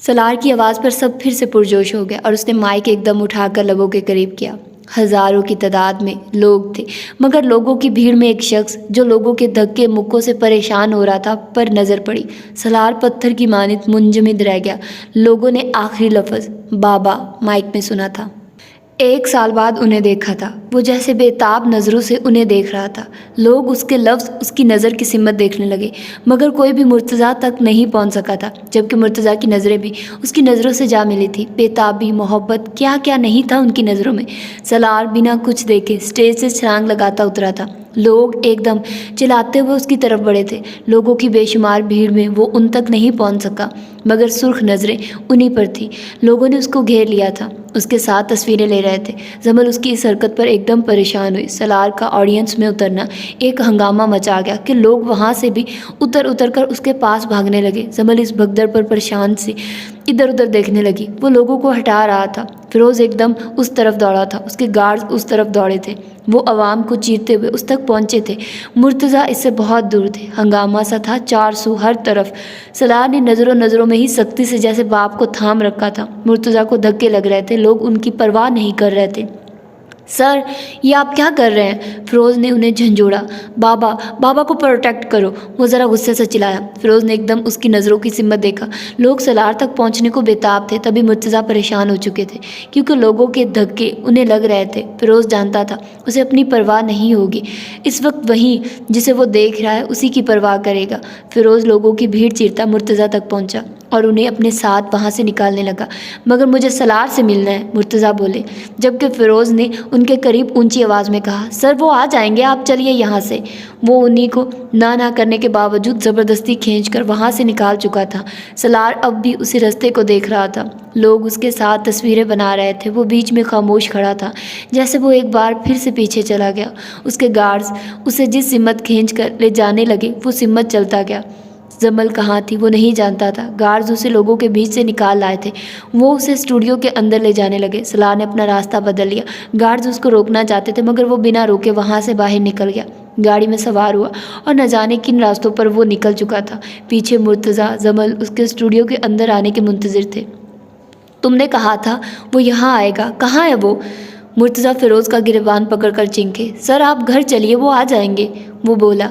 سلار کی آواز پر سب پھر سے پرجوش ہو گیا اور اس نے مائک ایک دم اٹھا کر لبوں کے قریب کیا۔ ہزاروں کی تعداد میں لوگ تھے، مگر لوگوں کی بھیڑ میں ایک شخص جو لوگوں کے دھکے مکوں سے پریشان ہو رہا تھا پر نظر پڑی۔ سلار پتھر کی مانند منجمد رہ گیا۔ لوگوں نے آخری لفظ بابا مائک میں سنا تھا۔ 1 سال بعد انہیں دیکھا تھا۔ وہ جیسے بے تاب نظروں سے انہیں دیکھ رہا تھا۔ لوگ اس کے لفظ، اس کی نظر کی سمت دیکھنے لگے، مگر کوئی بھی مرتضیٰ تک نہیں پہنچ سکا تھا، جبکہ مرتضیٰ کی نظریں بھی اس کی نظروں سے جا ملی تھی۔ بے تابی، محبت، کیا کیا نہیں تھا ان کی نظروں میں۔ سلار بنا کچھ دیکھے اسٹیج سے چھلانگ لگاتا اترا تھا۔ لوگ ایک دم چلاتے ہوئے اس کی طرف بڑھے تھے۔ لوگوں کی بے شمار بھیڑ میں وہ ان تک نہیں پہنچ سکا، مگر سرخ نظریں انہی پر تھیں۔ لوگوں نے اس کو گھیر لیا تھا، اس کے ساتھ تصویریں لے رہے تھے۔ جمل اس کی اس حرکت پر ایک دم پریشان ہوئی۔ سلار کا آڈینس میں اترنا ایک ہنگامہ مچا گیا کہ لوگ وہاں سے بھی اتر کر اس کے پاس بھاگنے لگے۔ جمل اس بھگدڑ پر پریشان سی ادھر ادھر دیکھنے لگی۔ وہ لوگوں کو ہٹا رہا تھا۔ فیروز ایک دم اس طرف دوڑا تھا، اس کے گارڈز اس طرف دوڑے تھے۔ وہ عوام کو چیرتے ہوئے اس تک پہنچے تھے۔ مرتضیٰ اس سے بہت دور تھے۔ ہنگامہ سا تھا چار سو ہر طرف۔ سلار نے نظروں میں ہی سختی سے جیسے باپ کو تھام رکھا تھا۔ مرتضیٰ کو دھکے لگ رہے تھے، لوگ ان کی پرواہ نہیں کر رہے تھے۔ سر، یہ آپ کیا کر رہے ہیں؟ فیروز نے انہیں جھنجھوڑا۔ بابا کو پروٹیکٹ کرو، وہ ذرا غصے سے چلایا۔ فیروز نے ایک دم اس کی نظروں کی سمت دیکھا۔ لوگ سلار تک پہنچنے کو بےتاب تھے، تبھی مرتضیٰ پریشان ہو چکے تھے، کیونکہ لوگوں کے دھکے انہیں لگ رہے تھے۔ فیروز جانتا تھا اسے اپنی پرواہ نہیں ہوگی۔ اس وقت وہیں جسے وہ دیکھ رہا ہے اسی کی پرواہ کرے گا۔ فیروز لوگوں کی بھیڑ چیرتا مرتضیٰ تک پہنچا اور انہیں اپنے ساتھ وہاں سے نکالنے لگا۔ مگر مجھے سلار سے ملنا ہے، مرتضیٰ بولے، جبکہ فیروز نے ان کے قریب اونچی آواز میں کہا، سر وہ آ جائیں گے، آپ چلیے یہاں سے۔ وہ انہی کو نہ کرنے کے باوجود زبردستی کھینچ کر وہاں سے نکال چکا تھا۔ سلار اب بھی اسی رستے کو دیکھ رہا تھا۔ لوگ اس کے ساتھ تصویریں بنا رہے تھے۔ وہ بیچ میں خاموش کھڑا تھا، جیسے وہ ایک بار پھر سے پیچھے چلا گیا۔ اس کے گارڈز اسے جس سمت کھینچ کر لے جانے لگے وہ سمت چلتا گیا۔ جمل کہاں تھی وہ نہیں جانتا تھا۔ گارڈز اسے لوگوں کے بیچ سے نکال لائے تھے۔ وہ اسے اسٹوڈیو کے اندر لے جانے لگے۔ سلار نے اپنا راستہ بدل لیا۔ گارڈز اس کو روکنا چاہتے تھے، مگر وہ بنا روکے وہاں سے باہر نکل گیا۔ گاڑی میں سوار ہوا اور نہ جانے کن راستوں پر وہ نکل چکا تھا۔ پیچھے مرتضیٰ، جمل اس کے اسٹوڈیو کے اندر آنے کے منتظر تھے۔ تم نے کہا تھا وہ یہاں آئے گا، کہاں ہے وہ؟ مرتضیٰ فیروز کا گریبان پکڑ کر چینکے۔ سر آپ گھر چلیے، وہ آ جائیں گے۔ وہ بولا،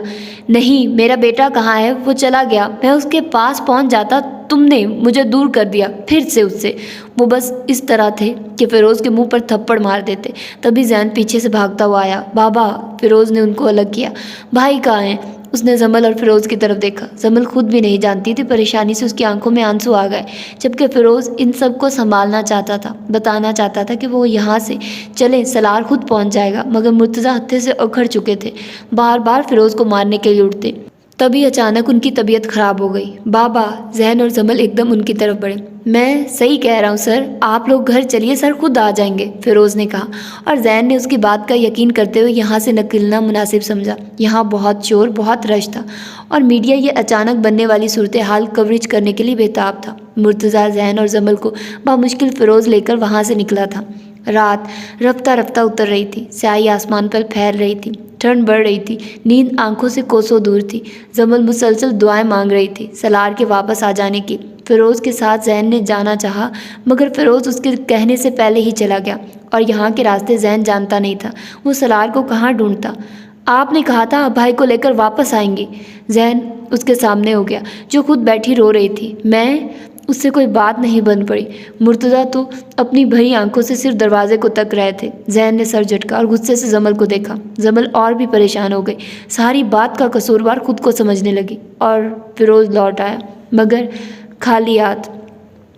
نہیں، میرا بیٹا کہاں ہے؟ وہ چلا گیا، میں اس کے پاس پہنچ جاتا، تم نے مجھے دور کر دیا پھر سے اس سے۔ وہ بس اس طرح تھے کہ فیروز کے منہ پر تھپڑ مار دیتے۔ تبھی زین پیچھے سے بھاگتا ہوا آیا۔ بابا، فیروز نے ان کو الگ کیا۔ بھائی کہاں ہیں؟ اس نے جمل اور فیروز کی طرف دیکھا۔ جمل خود بھی نہیں جانتی تھی، پریشانی سے اس کی آنکھوں میں آنسو آ گئے، جبکہ فیروز ان سب کو سنبھالنا چاہتا تھا، بتانا چاہتا تھا کہ وہ یہاں سے چلے، سلار خود پہنچ جائے گا، مگر مرتضیٰ ہتھے سے اکھڑ چکے تھے، بار بار فیروز کو مارنے کے لیے اٹھتے۔ تبھی اچانک ان کی طبیعت خراب ہو گئی۔ بابا، زین اور جمل ایک دم ان کی طرف بڑھے۔ میں صحیح کہہ رہا ہوں سر، آپ لوگ گھر چلیے، سر خود آ جائیں گے، فیروز نے کہا، اور زین نے اس کی بات کا یقین کرتے ہوئے یہاں سے نکلنا مناسب سمجھا۔ یہاں بہت شور، بہت رش تھا اور میڈیا یہ اچانک بننے والی صورتحال کوریج کرنے کے لیے بےتاب تھا۔ مرتضیٰ، زین اور جمل کو بامشکل فیروز لے کر وہاں سے نکلا تھا۔ رات رفتہ رفتہ اتر رہی تھی، سیاہی آسمان پر پھیل رہی تھی، ٹھنڈ بڑھ رہی تھی، نیند آنکھوں سے کوسوں دور تھی۔ جمل مسلسل دعائیں مانگ رہی تھی سلار کے واپس آ جانے کی۔ فیروز کے ساتھ زین نے جانا چاہا، مگر فیروز اس کے کہنے سے پہلے ہی چلا گیا، اور یہاں کے راستے زین جانتا نہیں تھا۔ وہ سلار کو کہاں ڈھونڈتا؟ آپ نے کہا تھا آپ بھائی کو لے کر واپس آئیں گے۔ زین اس کے سامنے ہو گیا، جو خود بیٹھی رو رہی تھی۔ میں اس سے کوئی بات نہیں بن پڑی۔ مرتضیٰ تو اپنی بھری آنکھوں سے صرف دروازے کو تک رہے تھے۔ زین نے سر جھٹکا اور غصے سے جمل کو دیکھا۔ جمل اور بھی پریشان ہو گئی، ساری بات کا قصوروار خود کو سمجھنے لگی، اور فیروز لوٹ آیا، مگر خالی ہاتھ۔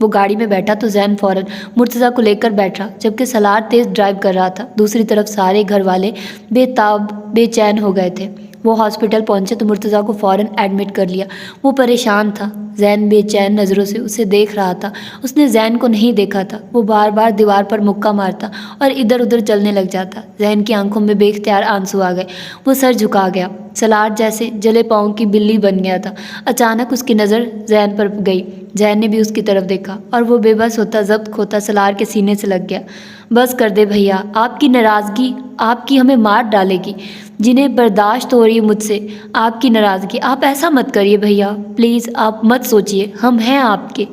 وہ گاڑی میں بیٹھا تو زین فوراً مرتضیٰ کو لے کر بیٹھا، جبکہ سالار تیز ڈرائیو کر رہا تھا۔ دوسری طرف سارے گھر والے بے تاب بے چین ہو گئے تھے۔ وہ ہاسپٹل پہنچے تو مرتضیٰ کو فوراً ایڈمٹ کر لیا۔ وہ پریشان تھا۔ زین بے چین نظروں سے اسے دیکھ رہا تھا۔ اس نے زین کو نہیں دیکھا تھا۔ وہ بار بار دیوار پر مکہ مارتا اور ادھر ادھر چلنے لگ جاتا۔ زین کی آنکھوں میں بے اختیار آنسو آ گئے۔ وہ سر جھکا گیا۔ سالار جیسے جلے پاؤں کی بلی بن گیا تھا۔ اچانک اس کی نظر زین پر گئی۔ زین نے بھی اس کی طرف دیکھا اور وہ بے بس ہوتا ضبط کھوتا سالار کے سینے سے لگ گیا۔ بس کر دے بھیا، آپ کی ناراضگی آپ کی ہمیں مار ڈالے گی۔ جنہیں برداشت ہو رہی ہے مجھ سے آپ کی ناراضگی، آپ ایسا مت کریے بھیا، پلیز آپ مت سوچیے، ہم ہیں آپ کے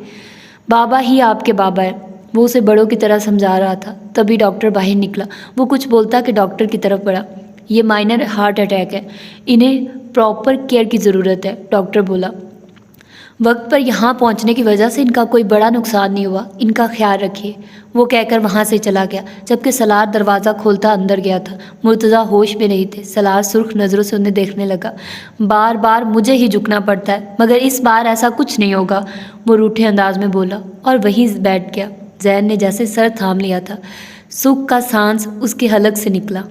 بابا ہی آپ کے بابا ہے۔ وہ اسے بڑوں کی طرح سمجھا رہا تھا۔ تبھی ڈاکٹر باہر نکلا۔ وہ کچھ بولتا کہ ڈاکٹر کی طرف بڑھا۔ یہ مائنر ہارٹ اٹیک ہے، انہیں پراپر کیئر کی ضرورت ہے، ڈاکٹر بولا۔ وقت پر یہاں پہنچنے کی وجہ سے ان کا کوئی بڑا نقصان نہیں ہوا، ان کا خیال رکھیے، وہ کہہ کر وہاں سے چلا گیا، جبکہ سالار دروازہ کھولتا اندر گیا تھا۔ مرتضیٰ ہوش میں نہیں تھے۔ سالار سرخ نظروں سے انہیں دیکھنے لگا۔ بار بار مجھے ہی جھکنا پڑتا ہے، مگر اس بار ایسا کچھ نہیں ہوگا، وہ روٹھے انداز میں بولا اور وہیں بیٹھ گیا۔ زین نے جیسے سر تھام لیا تھا۔ سکھ کا سانس اس کے حلق سے نکلا۔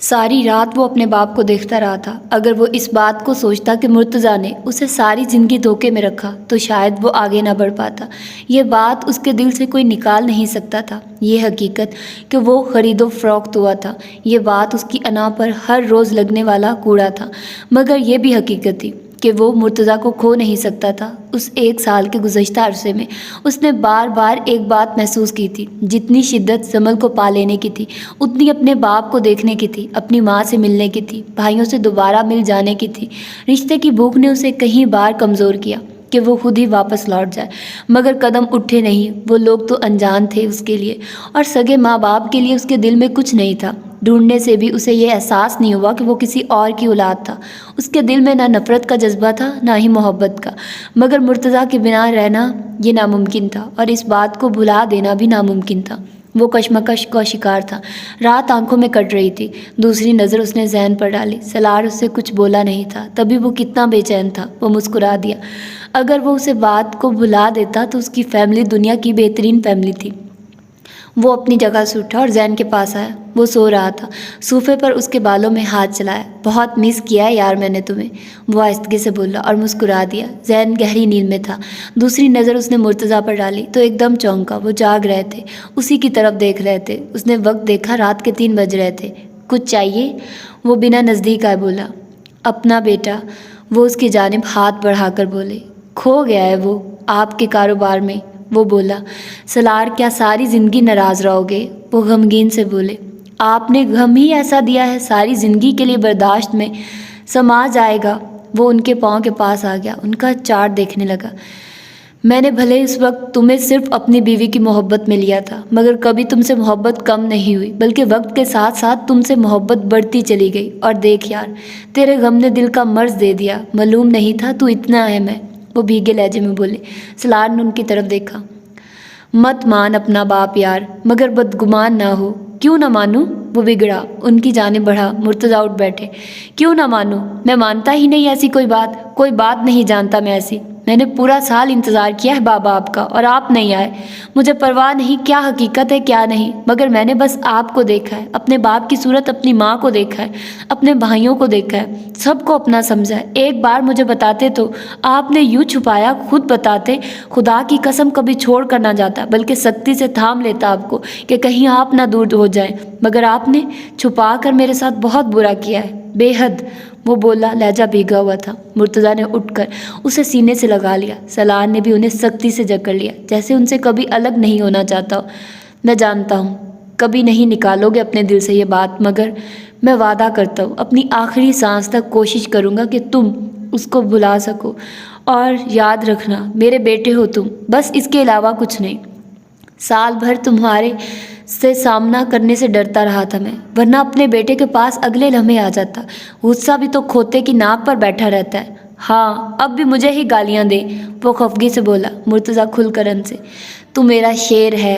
ساری رات وہ اپنے باپ کو دیکھتا رہا تھا۔ اگر وہ اس بات کو سوچتا کہ مرتضیٰ نے اسے ساری زندگی دھوکے میں رکھا تو شاید وہ آگے نہ بڑھ پاتا۔ یہ بات اس کے دل سے کوئی نکال نہیں سکتا تھا۔ یہ حقیقت کہ وہ خرید و فروخت ہوا تھا، یہ بات اس کی انا پر ہر روز لگنے والا کوڑا تھا، مگر یہ بھی حقیقت تھی کہ وہ مرتضیٰ کو کھو نہیں سکتا تھا۔ اس 1 سال کے گزشتہ عرصے میں اس نے بار بار ایک بات محسوس کی تھی، جتنی شدت زمل کو پا لینے کی تھی اتنی اپنے باپ کو دیکھنے کی تھی، اپنی ماں سے ملنے کی تھی، بھائیوں سے دوبارہ مل جانے کی تھی۔ رشتے کی بھوک نے اسے کہیں بار کمزور کیا کہ وہ خود ہی واپس لوٹ جائے، مگر قدم اٹھے نہیں۔ وہ لوگ تو انجان تھے اس کے لیے، اور سگے ماں باپ کے لیے اس کے دل میں کچھ نہیں تھا۔ ڈھونڈنے سے بھی اسے یہ احساس نہیں ہوا کہ وہ کسی اور کی اولاد تھا۔ اس کے دل میں نہ نفرت کا جذبہ تھا نہ ہی محبت کا، مگر مرتضیٰ کے بنا رہنا یہ ناممکن تھا، اور اس بات کو بھلا دینا بھی ناممکن تھا۔ وہ کشمکش کا شکار تھا۔ رات آنکھوں میں کٹ رہی تھی۔ دوسری نظر اس نے زین پر ڈالی۔ سالار اس سے کچھ بولا نہیں تھا۔ تبھی وہ کتنا بے چین تھا۔ وہ مسکرا دیا۔ اگر وہ اسے بات کو بھلا دیتا تو اس کی فیملی دنیا کی بہترین فیملی تھی۔ وہ اپنی جگہ سے اٹھا اور زین کے پاس آیا۔ وہ سو رہا تھا۔ صوفے پر اس کے بالوں میں ہاتھ چلایا۔ بہت مس کیا ہے یار میں نے تمہیں، وہ آہستگی سے بولا اور مسکرا دیا۔ زین گہری نیند میں تھا۔ دوسری نظر اس نے مرتضیٰ پر ڈالی تو ایک دم چونکا۔ وہ جاگ رہے تھے، اسی کی طرف دیکھ رہے تھے۔ اس نے وقت دیکھا، رات کے 3 بج رہے تھے۔ کچھ چاہیے؟ وہ بنا نزدیک آئے بولا۔ اپنا بیٹا، وہ اس کی جانب ہاتھ بڑھا کر بولے۔ کھو گیا ہے وہ آپ کے کاروبار میں، وہ بولا۔ سالار کیا ساری زندگی ناراض رہو گے؟ وہ غمگین سے بولے۔ آپ نے غم ہی ایسا دیا ہے، ساری زندگی کے لیے برداشت میں سما جائے گا۔ وہ ان کے پاؤں کے پاس آ گیا، ان کا چارٹ دیکھنے لگا۔ میں نے بھلے اس وقت تمہیں صرف اپنی بیوی کی محبت میں لیا تھا، مگر کبھی تم سے محبت کم نہیں ہوئی، بلکہ وقت کے ساتھ ساتھ تم سے محبت بڑھتی چلی گئی۔ اور دیکھ یار، تیرے غم نے دل کا مرض دے دیا، معلوم نہیں تھا تو اتنا اہم ہے، وہ بھیگے لہجے میں بولے۔ سالار نے ان کی طرف دیکھا۔ مت مان اپنا باپ یار، مگر بدگمان نہ ہو۔ کیوں نہ مانوں؟ وہ بگڑا، ان کی جانب بڑھا۔ مرتضیٰ اٹھ بیٹھے۔ کیوں نہ مانوں؟ میں مانتا ہی نہیں ایسی کوئی بات نہیں جانتا میں ایسی۔ میں نے پورا سال انتظار کیا ہے بابا آپ کا، اور آپ نہیں آئے۔ مجھے پرواہ نہیں کیا حقیقت ہے کیا نہیں، مگر میں نے بس آپ کو دیکھا ہے، اپنے باپ کی صورت، اپنی ماں کو دیکھا ہے، اپنے بھائیوں کو دیکھا ہے، سب کو اپنا سمجھا ہے۔ ایک بار مجھے بتاتے تو آپ نے یوں چھپایا، خود بتاتے، خدا کی قسم کبھی چھوڑ کر نہ جاتا، بلکہ سختی سے تھام لیتا آپ کو کہ کہیں آپ نہ دور ہو جائیں، مگر آپ نے چھپا کر میرے ساتھ بہت برا کیا ہے، بے حد، وہ بولا، لہجہ بھیگا ہوا تھا۔ مرتضیٰ نے اٹھ کر اسے سینے سے لگا لیا۔ سالار نے بھی انہیں سختی سے جکڑ لیا، جیسے ان سے کبھی الگ نہیں ہونا چاہتا ہو۔ میں جانتا ہوں کبھی نہیں نکالو گے اپنے دل سے یہ بات، مگر میں وعدہ کرتا ہوں اپنی آخری سانس تک کوشش کروں گا کہ تم اس کو بھلا سکو، اور یاد رکھنا میرے بیٹے ہو تم، بس اس کے علاوہ کچھ نہیں۔ سال بھر تمہارے سے سامنا کرنے سے ڈرتا رہا تھا میں، ورنہ اپنے بیٹے کے پاس اگلے لمحے آ جاتا۔ غصہ بھی تو کھوتے کی ناک پر بیٹھا رہتا ہے۔ ہاں، اب بھی مجھے ہی گالیاں دے، وہ خفگی سے بولا۔ مرتضیٰ کھل کر ہنسے۔ تو میرا شیر ہے،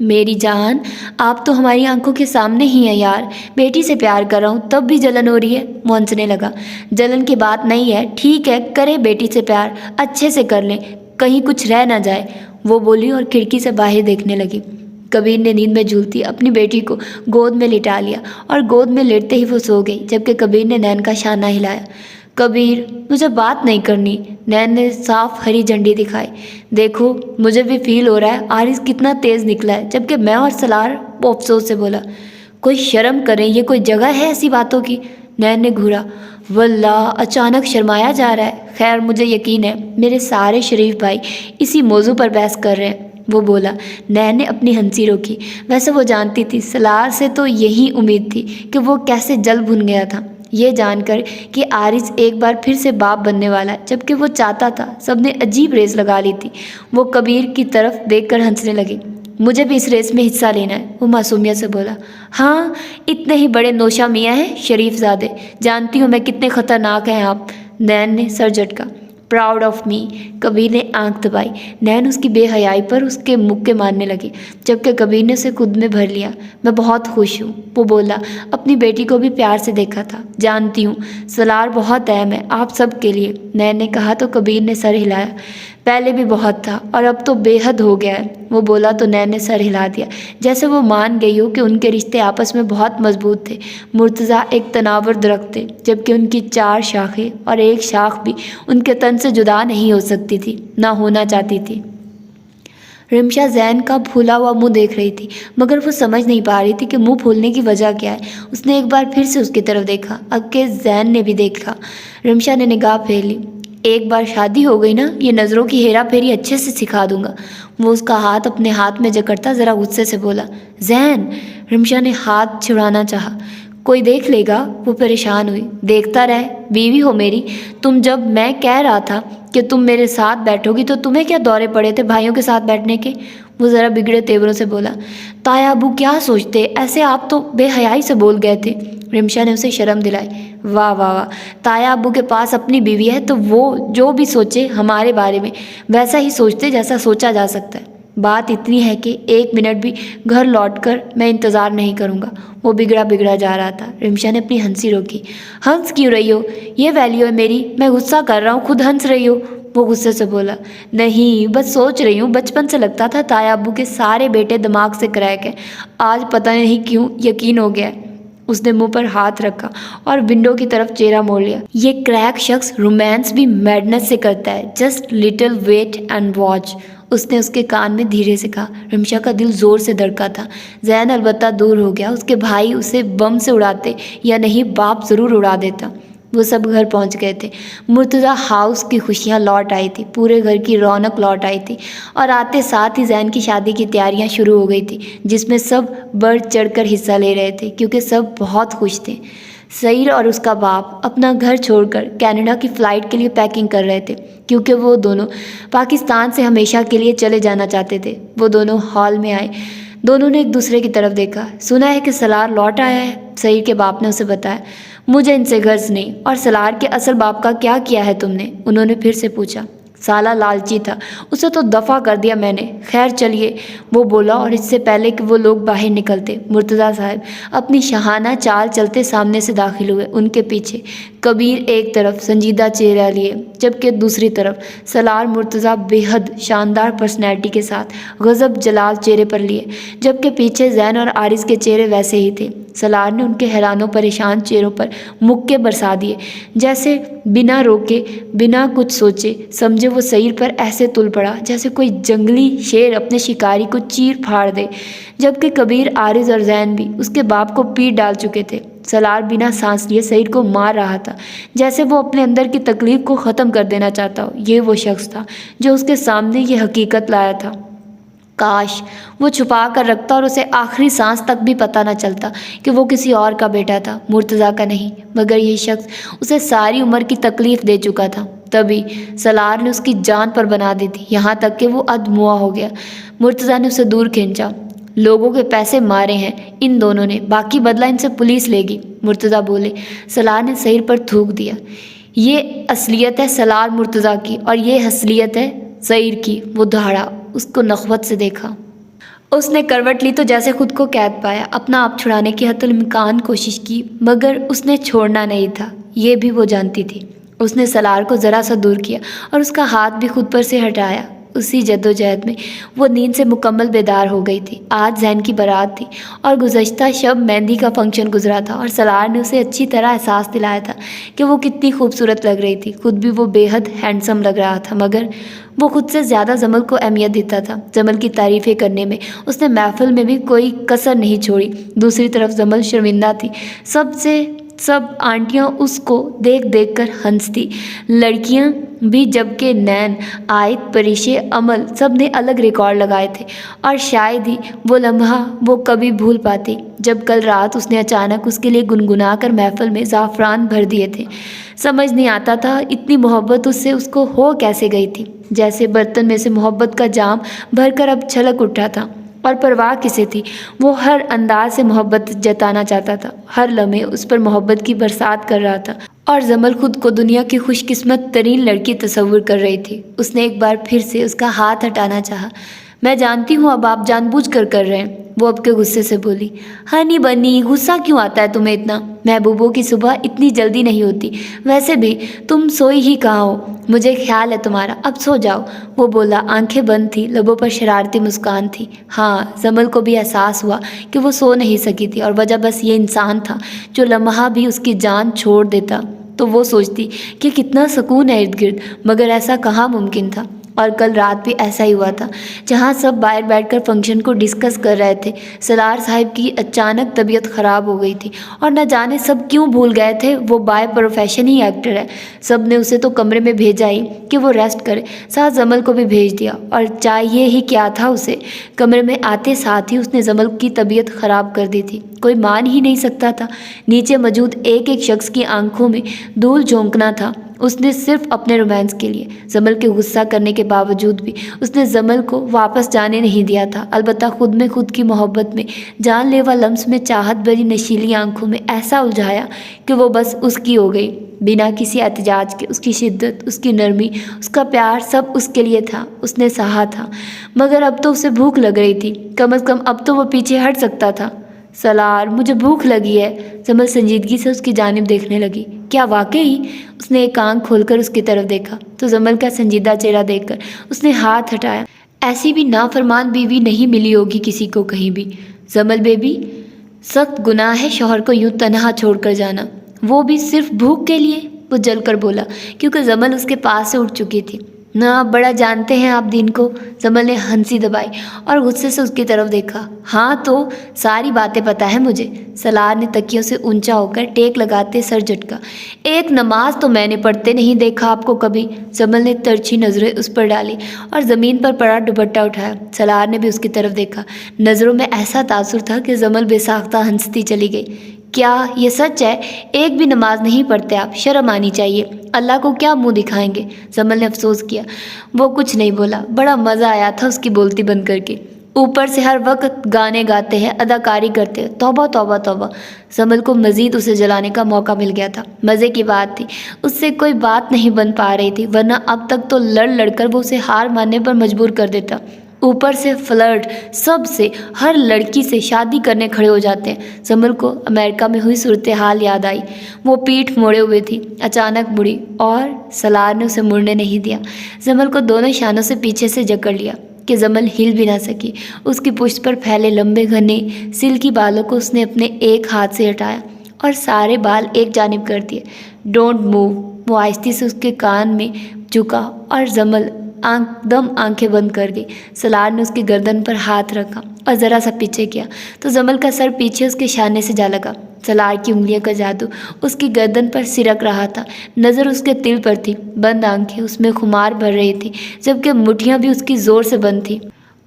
میری جان، آپ تو ہماری آنکھوں کے سامنے ہی ہیں یار، بیٹی سے پیار کر رہا ہوں تب بھی جلن ہو رہی ہے۔ وہ ہنسنے لگا۔ جلن کی بات نہیں ہے، ٹھیک ہے کرے بیٹی سے پیار، اچھے سے کر لیں، کہیں کچھ رہ نہ جائے، وہ بولی اور کھڑکی سے باہر دیکھنے لگی۔ کبیر نے نیند میں جھولتی اپنی بیٹی کو گود میں لٹا لیا اور گود میں لیٹتے ہی وہ سو گئی، جبکہ کبیر نے نین کا شانہ ہلایا۔ کبیر، مجھے بات نہیں کرنی، نین نے صاف ہری جھنڈی دکھائی۔ دیکھو مجھے بھی فیل ہو رہا ہے آرز کتنا تیز نکلا ہے، جبکہ میں اور سلار، وہ افسوس سے بولا۔ کوئی شرم کریں، یہ کوئی جگہ ہے ایسی باتوں کی؟ نین نے گھورا۔ واللہ اچانک شرمایا جا رہا ہے، خیر مجھے یقین ہے میرے سارے شریف بھائی اسی موضوع پر بحث کر رہے ہیں، وہ بولا۔ نین نے اپنی ہنسی روکی، ویسے وہ جانتی تھی سلار سے تو یہی امید تھی کہ وہ کیسے جل بھن گیا تھا یہ جان کر کہ عارض ایک بار پھر سے باپ بننے والا ہے، جبکہ وہ چاہتا تھا۔ سب نے عجیب ریس لگا لی تھی۔ وہ کبیر کی طرف دیکھ کر ہنسنے لگے۔ مجھے بھی اس ریس میں حصہ لینا ہے، وہ معصومیت سے بولا۔ ہاں، اتنے ہی بڑے نوشہ میاں ہیں شریف زادے، جانتی ہوں میں کتنے خطرناک ہیں آپ، نین نے سر جھٹکا۔ پراؤڈ آف می، کبیر نے آنکھ دبائی۔ نین اس کی بے حیائی پر اس کے مکے مارنے لگی، جبکہ کبیر نے اسے خود میں بھر لیا۔ میں بہت خوش ہوں، وہ بولا۔ اپنی بیٹی کو بھی پیار سے دیکھا تھا۔ جانتی ہوں سلار بہت اہم ہے آپ سب کے لیے، نین نے کہا تو کبیر نے سر ہلایا۔ پہلے بھی بہت تھا اور اب تو بے حد ہو گیا ہے، وہ بولا تو نین نے سر ہلا دیا، جیسے وہ مان گئی ہو کہ ان کے رشتے آپس میں بہت مضبوط تھے۔ مرتضیٰ ایک تناور درخت تھے، جبکہ ان کی 4 شاخیں اور ایک شاخ بھی ان کے تن سے جدا نہیں ہو سکتی تھی، نہ ہونا چاہتی تھی۔ رمشا زین کا پھولا ہوا منہ دیکھ رہی تھی، مگر وہ سمجھ نہیں پا رہی تھی کہ منہ پھولنے کی وجہ کیا ہے۔ اس نے ایک بار پھر سے اس کی طرف دیکھا، اب کہ زین نے بھی دیکھا۔ رمشا نے نگاہ پھیر لی۔ ایک بار شادی ہو گئی نا، یہ نظروں کی ہیرا پھیری اچھے سے سکھا دوں گا، وہ اس کا ہاتھ اپنے ہاتھ میں جکڑتا ذرا غصے سے بولا۔ زین، رمشا نے ہاتھ چھڑانا چاہا۔ کوئی دیکھ لے گا، وہ پریشان ہوئی۔ دیکھتا رہے، بیوی ہو میری، تم جب میں کہہ رہا تھا کہ تم میرے ساتھ بیٹھو گی تو تمہیں کیا دورے پڑے تھے بھائیوں کے ساتھ بیٹھنے کے، وہ ذرا بگڑے تیوروں سے بولا۔ تایا ابو کیا سوچتے، ایسے آپ تو بے حیائی سے بول گئے تھے، رمشا نے اسے شرم دلائی۔ واہ واہ واہ، تایا ابو کے پاس اپنی بیوی ہے تو وہ جو بھی سوچے ہمارے بارے میں ویسا ہی سوچتے جیسا سوچا جا سکتا ہے۔ بات اتنی ہے کہ 1 منٹ بھی گھر لوٹ کر میں انتظار نہیں کروں گا، وہ بگڑا جا رہا تھا۔ رمشا نے اپنی ہنسی روکی۔ ہنس کیوں رہی ہو، یہ ویلیو ہے میری، میں غصہ کر رہا ہوں خود ہنس رہی ہو، وہ غصے سے بولا۔ نہیں، بس سوچ رہی ہوں، بچپن سے لگتا تھا تایا ابو کے سارے بیٹے دماغ سے کریک ہیں، آج پتہ نہیں کیوں یقین ہو گیا ہے۔ اس نے منہ پر ہاتھ رکھا اور ونڈو کی طرف چہرہ موڑ لیا۔ یہ کریک شخص رومانس بھی میڈنس سے کرتا ہے، just little wait and watch, اس نے اس کے کان میں دھیرے سے کہا۔ رمشا کا دل زور سے دھڑکا تھا۔ زین البتہ دور ہو گیا، اس کے بھائی اسے بم سے اڑاتے یا نہیں باپ ضرور اڑا دیتا۔ وہ سب گھر پہنچ گئے تھے۔ مرتضیٰ ہاؤس کی خوشیاں لوٹ آئی تھی، پورے گھر کی رونق لوٹ آئی تھی، اور آتے ساتھ ہی زین کی شادی کی تیاریاں شروع ہو گئی تھی، جس میں سب بڑھ چڑھ کر حصہ لے رہے تھے کیونکہ سب بہت خوش تھے۔ سعید اور اس کا باپ اپنا گھر چھوڑ کر کینیڈا کی فلائٹ کے لیے پیکنگ کر رہے تھے، کیونکہ وہ دونوں پاکستان سے ہمیشہ کے لیے چلے جانا چاہتے تھے۔ وہ دونوں ہال میں آئے، دونوں نے ایک دوسرے کی طرف دیکھا۔ سنا ہے کہ سلار لوٹ آیا ہے، سعید کے باپ نے اسے بتایا۔ مجھے ان سے غرض نہیں، اور سلار کے اصل باپ کا کیا کیا ہے تم نے، انہوں نے پھر سے پوچھا۔ سالہ لالچی تھا، اسے تو دفع کر دیا میں نے، خیر چلیے، وہ بولا، اور اس سے پہلے کہ وہ لوگ باہر نکلتے مرتضیٰ صاحب اپنی شاہانہ چال چلتے سامنے سے داخل ہوئے۔ ان کے پیچھے کبیر ایک طرف سنجیدہ چہرہ لیے، جبکہ دوسری طرف سلار مرتضیٰ بے حد شاندار پرسنالٹی کے ساتھ غضب جلال چہرے پر لیے، جبکہ پیچھے زین اور عارض کے چہرے ویسے ہی تھے۔ سلار نے ان کے حیران و پریشان چہروں پر مکے برسا دیے، جیسے بنا روکے بنا کچھ سوچے سمجھے وہ سعید پر ایسے تل پڑا جیسے کوئی جنگلی شیر اپنے شکاری کو چیر پھاڑ دے، جبکہ کبیر، عارض اور زین بھی اس کے باپ کو پیٹ ڈال چکے تھے۔ سلار بنا سانس لیے سعید کو مار رہا تھا، جیسے وہ اپنے اندر کی تکلیف کو ختم کر دینا چاہتا ہو۔ یہ وہ شخص تھا جو اس کے سامنے یہ حقیقت لایا تھا۔ کاش وہ چھپا کر رکھتا اور اسے آخری سانس تک بھی پتہ نہ چلتا کہ وہ کسی اور کا بیٹا تھا، مرتضیٰ کا نہیں، مگر یہ شخص اسے ساری عمر کی تکلیف دے چکا تھا۔ تبھی سلار نے اس کی جان پر بنا دی تھی، یہاں تک کہ وہ ادموا ہو گیا۔ مرتضیٰ نے اسے دور کھینچا۔ لوگوں کے پیسے مارے ہیں ان دونوں نے، باقی بدلہ ان سے پولیس لے گی، مرتضیٰ بولے۔ سلار نے سعید پر تھوک دیا۔ یہ اصلیت ہے سلار مرتضیٰ کی، اور یہ اصلیت ہے سعید کی، وہ دہاڑا، اس کو نخوت سے دیکھا۔ اس نے کروٹ لی تو جیسے خود کو قید پایا، اپنا آپ چھڑانے کی حتی الامکان کوشش کی، مگر اس نے چھوڑنا نہیں تھا، یہ بھی وہ جانتی تھی۔ اس نے سالار کو ذرا سا دور کیا اور اس کا ہاتھ بھی خود پر سے ہٹایا۔ اسی جدوجہد میں وہ نیند سے مکمل بیدار ہو گئی تھی۔ آج زین کی بارات تھی اور گزشتہ شب مہندی کا فنکشن گزرا تھا، اور سالار نے اسے اچھی طرح احساس دلایا تھا کہ وہ کتنی خوبصورت لگ رہی تھی۔ خود بھی وہ بے حد ہینڈسم لگ رہا تھا، مگر وہ خود سے زیادہ جمل کو اہمیت دیتا تھا۔ جمل کی تعریفیں کرنے میں اس نے محفل میں بھی کوئی کسر نہیں چھوڑی۔ دوسری طرف جمل شرمندہ تھی، سب آنٹیاں اس کو دیکھ دیکھ کر ہنستی، لڑکیاں بھی، جبکہ نین، آیت، پریش عمل سب نے الگ ریکارڈ لگائے تھے، اور شاید ہی وہ لمحہ وہ کبھی بھول پاتی جب کل رات اس نے اچانک اس کے لیے گنگنا کر محفل میں زعفران بھر دیے تھے۔ سمجھ نہیں آتا تھا اتنی محبت اس سے اس کو ہو کیسے گئی تھی، جیسے برتن میں سے محبت کا جام بھر کر اب چھلک اٹھا تھا۔ اور پرواہ کسے تھی؟ وہ ہر انداز سے محبت جتانا چاہتا تھا، ہر لمحے اس پر محبت کی برسات کر رہا تھا، اور جمل خود کو دنیا کی خوش قسمت ترین لڑکی تصور کر رہی تھی۔ اس نے ایک بار پھر سے اس کا ہاتھ ہٹانا چاہا۔ میں جانتی ہوں اب آپ جان بوجھ کر رہے ہیں، وہ اب کے غصے سے بولی۔ ہنی بنی، غصہ کیوں آتا ہے تمہیں اتنا؟ محبوبوں کی صبح اتنی جلدی نہیں ہوتی، ویسے بھی تم سوئی ہی کہاں ہو؟ مجھے خیال ہے تمہارا، اب سو جاؤ، وہ بولا۔ آنکھیں بند تھی، لبوں پر شرارتی مسکان تھی۔ ہاں، جمل کو بھی احساس ہوا کہ وہ سو نہیں سکی تھی، اور وجہ بس یہ انسان تھا جو لمحہ بھی اس کی جان چھوڑ دیتا تو وہ سوچتی کہ کتنا سکون ہے ارد گرد، مگر ایسا کہاں ممکن تھا۔ اور کل رات بھی ایسا ہی ہوا تھا، جہاں سب باہر بیٹھ کر فنکشن کو ڈسکس کر رہے تھے۔ سالار صاحب کی اچانک طبیعت خراب ہو گئی تھی، اور نہ جانے سب کیوں بھول گئے تھے وہ بائی پروفیشن ہی ایکٹر ہے۔ سب نے اسے تو کمرے میں بھیجا ہی کہ وہ ریسٹ کرے، ساتھ جمل کو بھی بھیج دیا، اور چاہیے ہی کیا تھا اسے؟ کمرے میں آتے ساتھ ہی اس نے جمل کی طبیعت خراب کر دی تھی، کوئی مان ہی نہیں سکتا تھا۔ نیچے موجود ایک ایک شخص کی آنکھوں میں دھول جھونکنا تھا، اس نے صرف اپنے رومانس کے لیے۔ جمل کے غصہ کرنے کے باوجود بھی اس نے جمل کو واپس جانے نہیں دیا تھا، البتہ خود میں خود کی محبت میں، جان لیوا لمس میں، چاہت بھری نشیلی آنکھوں میں ایسا الجھایا کہ وہ بس اس کی ہو گئی، بنا کسی احتجاج کے۔ اس کی شدت، اس کی نرمی، اس کا پیار، سب اس کے لیے تھا، اس نے سہا تھا۔ مگر اب تو اسے بھوک لگ رہی تھی، کم از کم اب تو وہ پیچھے ہٹ سکتا تھا۔ سالار، مجھے بھوک لگی ہے۔ جمل سنجیدگی سے اس کی جانب دیکھنے لگی۔ کیا واقعی؟ اس نے ایک آنکھ کھول کر اس کی طرف دیکھا تو جمل کا سنجیدہ چہرہ دیکھ کر اس نے ہاتھ ہٹایا۔ ایسی بھی نافرمان بیوی نہیں ملی ہوگی کسی کو کہیں بھی۔ جمل بیبی، سخت گناہ ہے شوہر کو یوں تنہا چھوڑ کر جانا، وہ بھی صرف بھوک کے لیے، وہ جل کر بولا، کیونکہ جمل اس کے پاس سے اٹھ چکی تھی۔ نہ بڑا جانتے ہیں آپ دین کو، جمل نے ہنسی دبائی اور غصے سے اس کی طرف دیکھا۔ ہاں تو ساری باتیں پتہ ہے مجھے، سالار نے تکیوں سے اونچا ہو کر ٹیک لگاتے سر جھٹکا۔ ایک نماز تو میں نے پڑھتے نہیں دیکھا آپ کو کبھی، جمل نے ترچھی نظریں اس پر ڈالی اور زمین پر پڑا دوپٹہ اٹھایا۔ سالار نے بھی اس کی طرف دیکھا، نظروں میں ایسا تاثر تھا کہ جمل بے ساختہ ہنستی چلی گئی۔ کیا یہ سچ ہے؟ ایک بھی نماز نہیں پڑھتے آپ؟ شرم آنی چاہیے، اللہ کو کیا منہ دکھائیں گے؟ جمل نے افسوس کیا۔ وہ کچھ نہیں بولا، بڑا مزہ آیا تھا اس کی بولتی بند کر کے۔ اوپر سے ہر وقت گانے گاتے ہیں، اداکاری کرتے ہیں، توبہ توبہ توبہ۔ جمل کو مزید اسے جلانے کا موقع مل گیا تھا۔ مزے کی بات تھی، اس سے کوئی بات نہیں بن پا رہی تھی، ورنہ اب تک تو لڑ لڑ کر وہ اسے ہار ماننے پر مجبور کر دیتا۔ اوپر سے فلرٹ، سب سے، ہر لڑکی سے شادی کرنے کھڑے ہو جاتے ہیں۔ جمل کو امریکہ میں ہوئی صورتحال یاد آئی۔ وہ پیٹھ موڑے ہوئے تھی، اچانک مڑی اور سالار نے اسے مڑنے نہیں دیا۔ جمل کو دونوں شانوں سے پیچھے سے جکڑ لیا کہ جمل ہل بھی نہ سکی۔ اس کی پشت پر پھیلے لمبے گھنے سلکی بالوں کو اس نے اپنے ایک ہاتھ سے ہٹایا اور سارے بال ایک جانب کر دیے۔ ڈونٹ موو، وہ آہستگی سے اس کے کان میں جھکا اور جمل دم آنکھیں بند کر گئی۔ سالار نے اس کی گردن پر ہاتھ رکھا اور ذرا سا پیچھے کیا تو جمل کا سر پیچھے اس کے شانے سے جا لگا۔ سالار کی انگلیوں کا جادو اس کی گردن پر سرک رہا تھا، نظر اس کے تل پر تھی، بند آنکھیں اس میں خمار بھر رہی تھی، جبکہ مٹھیاں بھی اس کی زور سے بند تھی۔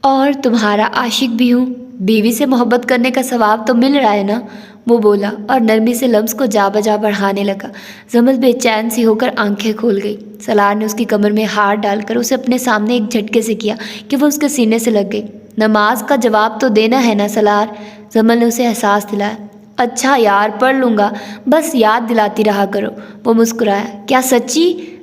اور تمہارا عاشق بھی ہوں، بیوی سے محبت کرنے کا ثواب تو مل رہا ہے نا، وہ بولا اور نرمی سے لمس کو جا بجا بڑھانے لگا۔ جمل بے چین سی ہو کر آنکھیں کھول گئی۔ سالار نے اس کی کمر میں ہاتھ ڈال کر اسے اپنے سامنے ایک جھٹکے سے کیا کہ وہ اس کے سینے سے لگ گئی۔ نماز کا جواب تو دینا ہے نا سالار، جمل نے اسے احساس دلایا۔ اچھا یار، پڑھ لوں گا، بس یاد دلاتی رہا کرو، وہ مسکرایا۔ کیا سچی؟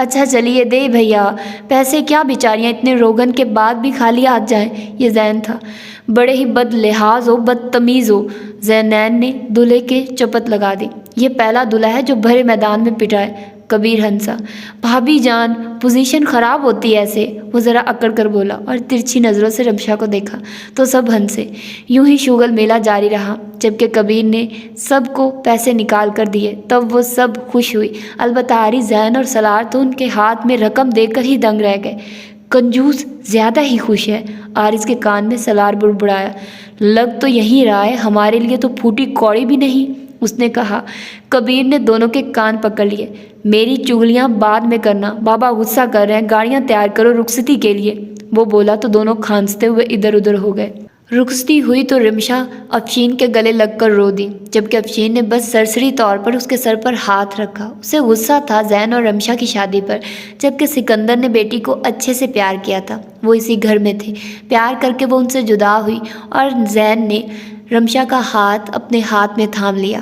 اچھا چلیے دے بھیا پیسے، کیا بیچاریاں اتنے روغن کے بعد بھی خالی ہاتھ جائیں۔ یہ زین تھا، بڑے ہی بد لحاظ ہو، بدتمیز ہو۔ زینین نے دولہے کے چپت لگا دی۔ یہ پہلا دولہا ہے جو بھرے میدان میں پٹا ہے۔ کبیر ہنسا۔ بھابھی جان پوزیشن خراب ہوتی ہے ایسے، وہ ذرا اکڑ کر بولا اور ترچھی نظروں سے رمشا کو دیکھا تو سب ہنسے۔ یوں ہی شوگل میلہ جاری رہا۔ جبکہ کبیر نے سب کو پیسے نکال کر دیے تب وہ سب خوش ہوئی، البتہ آری، زین اور سالار تو ان کے ہاتھ میں رقم دے کر ہی دنگ رہ گئے۔ کنجوس زیادہ ہی خوش ہے، آرز کے کان میں سالار بڑبڑایا۔ لگ تو یہی رہا ہے ہمارے لیے تو پھوٹی کوڑی بھی نہیں، اس نے کہا۔ کبیر نے دونوں کے کان پکڑ لیے۔ میری چگلیاں بعد میں کرنا، بابا غصہ کر رہے ہیں، گاڑیاں تیار کرو رخصتی کے لیے، وہ بولا تو دونوں کھانستے ہوئے ادھر ادھر ہو گئے۔ رخصتی ہوئی تو رمشا افشین کے گلے لگ کر رو دی، جبکہ افشین نے بس سرسری طور پر اس کے سر پر ہاتھ رکھا۔ اسے غصہ تھا زین اور رمشا کی شادی پر، جبکہ سکندر نے بیٹی کو اچھے سے پیار کیا تھا، وہ اسی گھر میں تھے، پیار کر کے وہ ان سے جدا ہوئی اور زین نے رمشا کا ہاتھ اپنے ہاتھ میں تھام لیا۔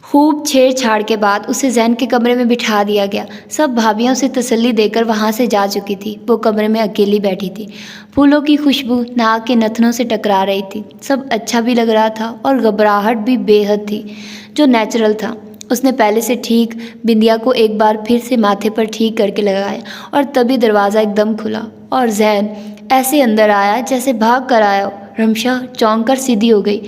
خوب چھیڑ چھاڑ کے بعد اسے زین کے کمرے میں بٹھا دیا گیا۔ سب بھابیاں اسے تسلی دے کر وہاں سے جا چکی تھی، وہ کمرے میں اکیلی بیٹھی تھی۔ پھولوں کی خوشبو ناک کے نتنوں سے ٹکرا رہی تھی، سب اچھا بھی لگ رہا تھا اور گھبراہٹ بھی بے حد تھی، جو نیچرل تھا۔ اس نے پہلے سے ٹھیک بندیا کو ایک بار پھر سے ماتھے پر ٹھیک کر کے لگایا اور تبھی دروازہ ایک دم کھلا اور زین ایسے اندر آیا جیسے بھاگ کر آیا ہو۔ رمشا چونک کر سیدھی ہو گئی۔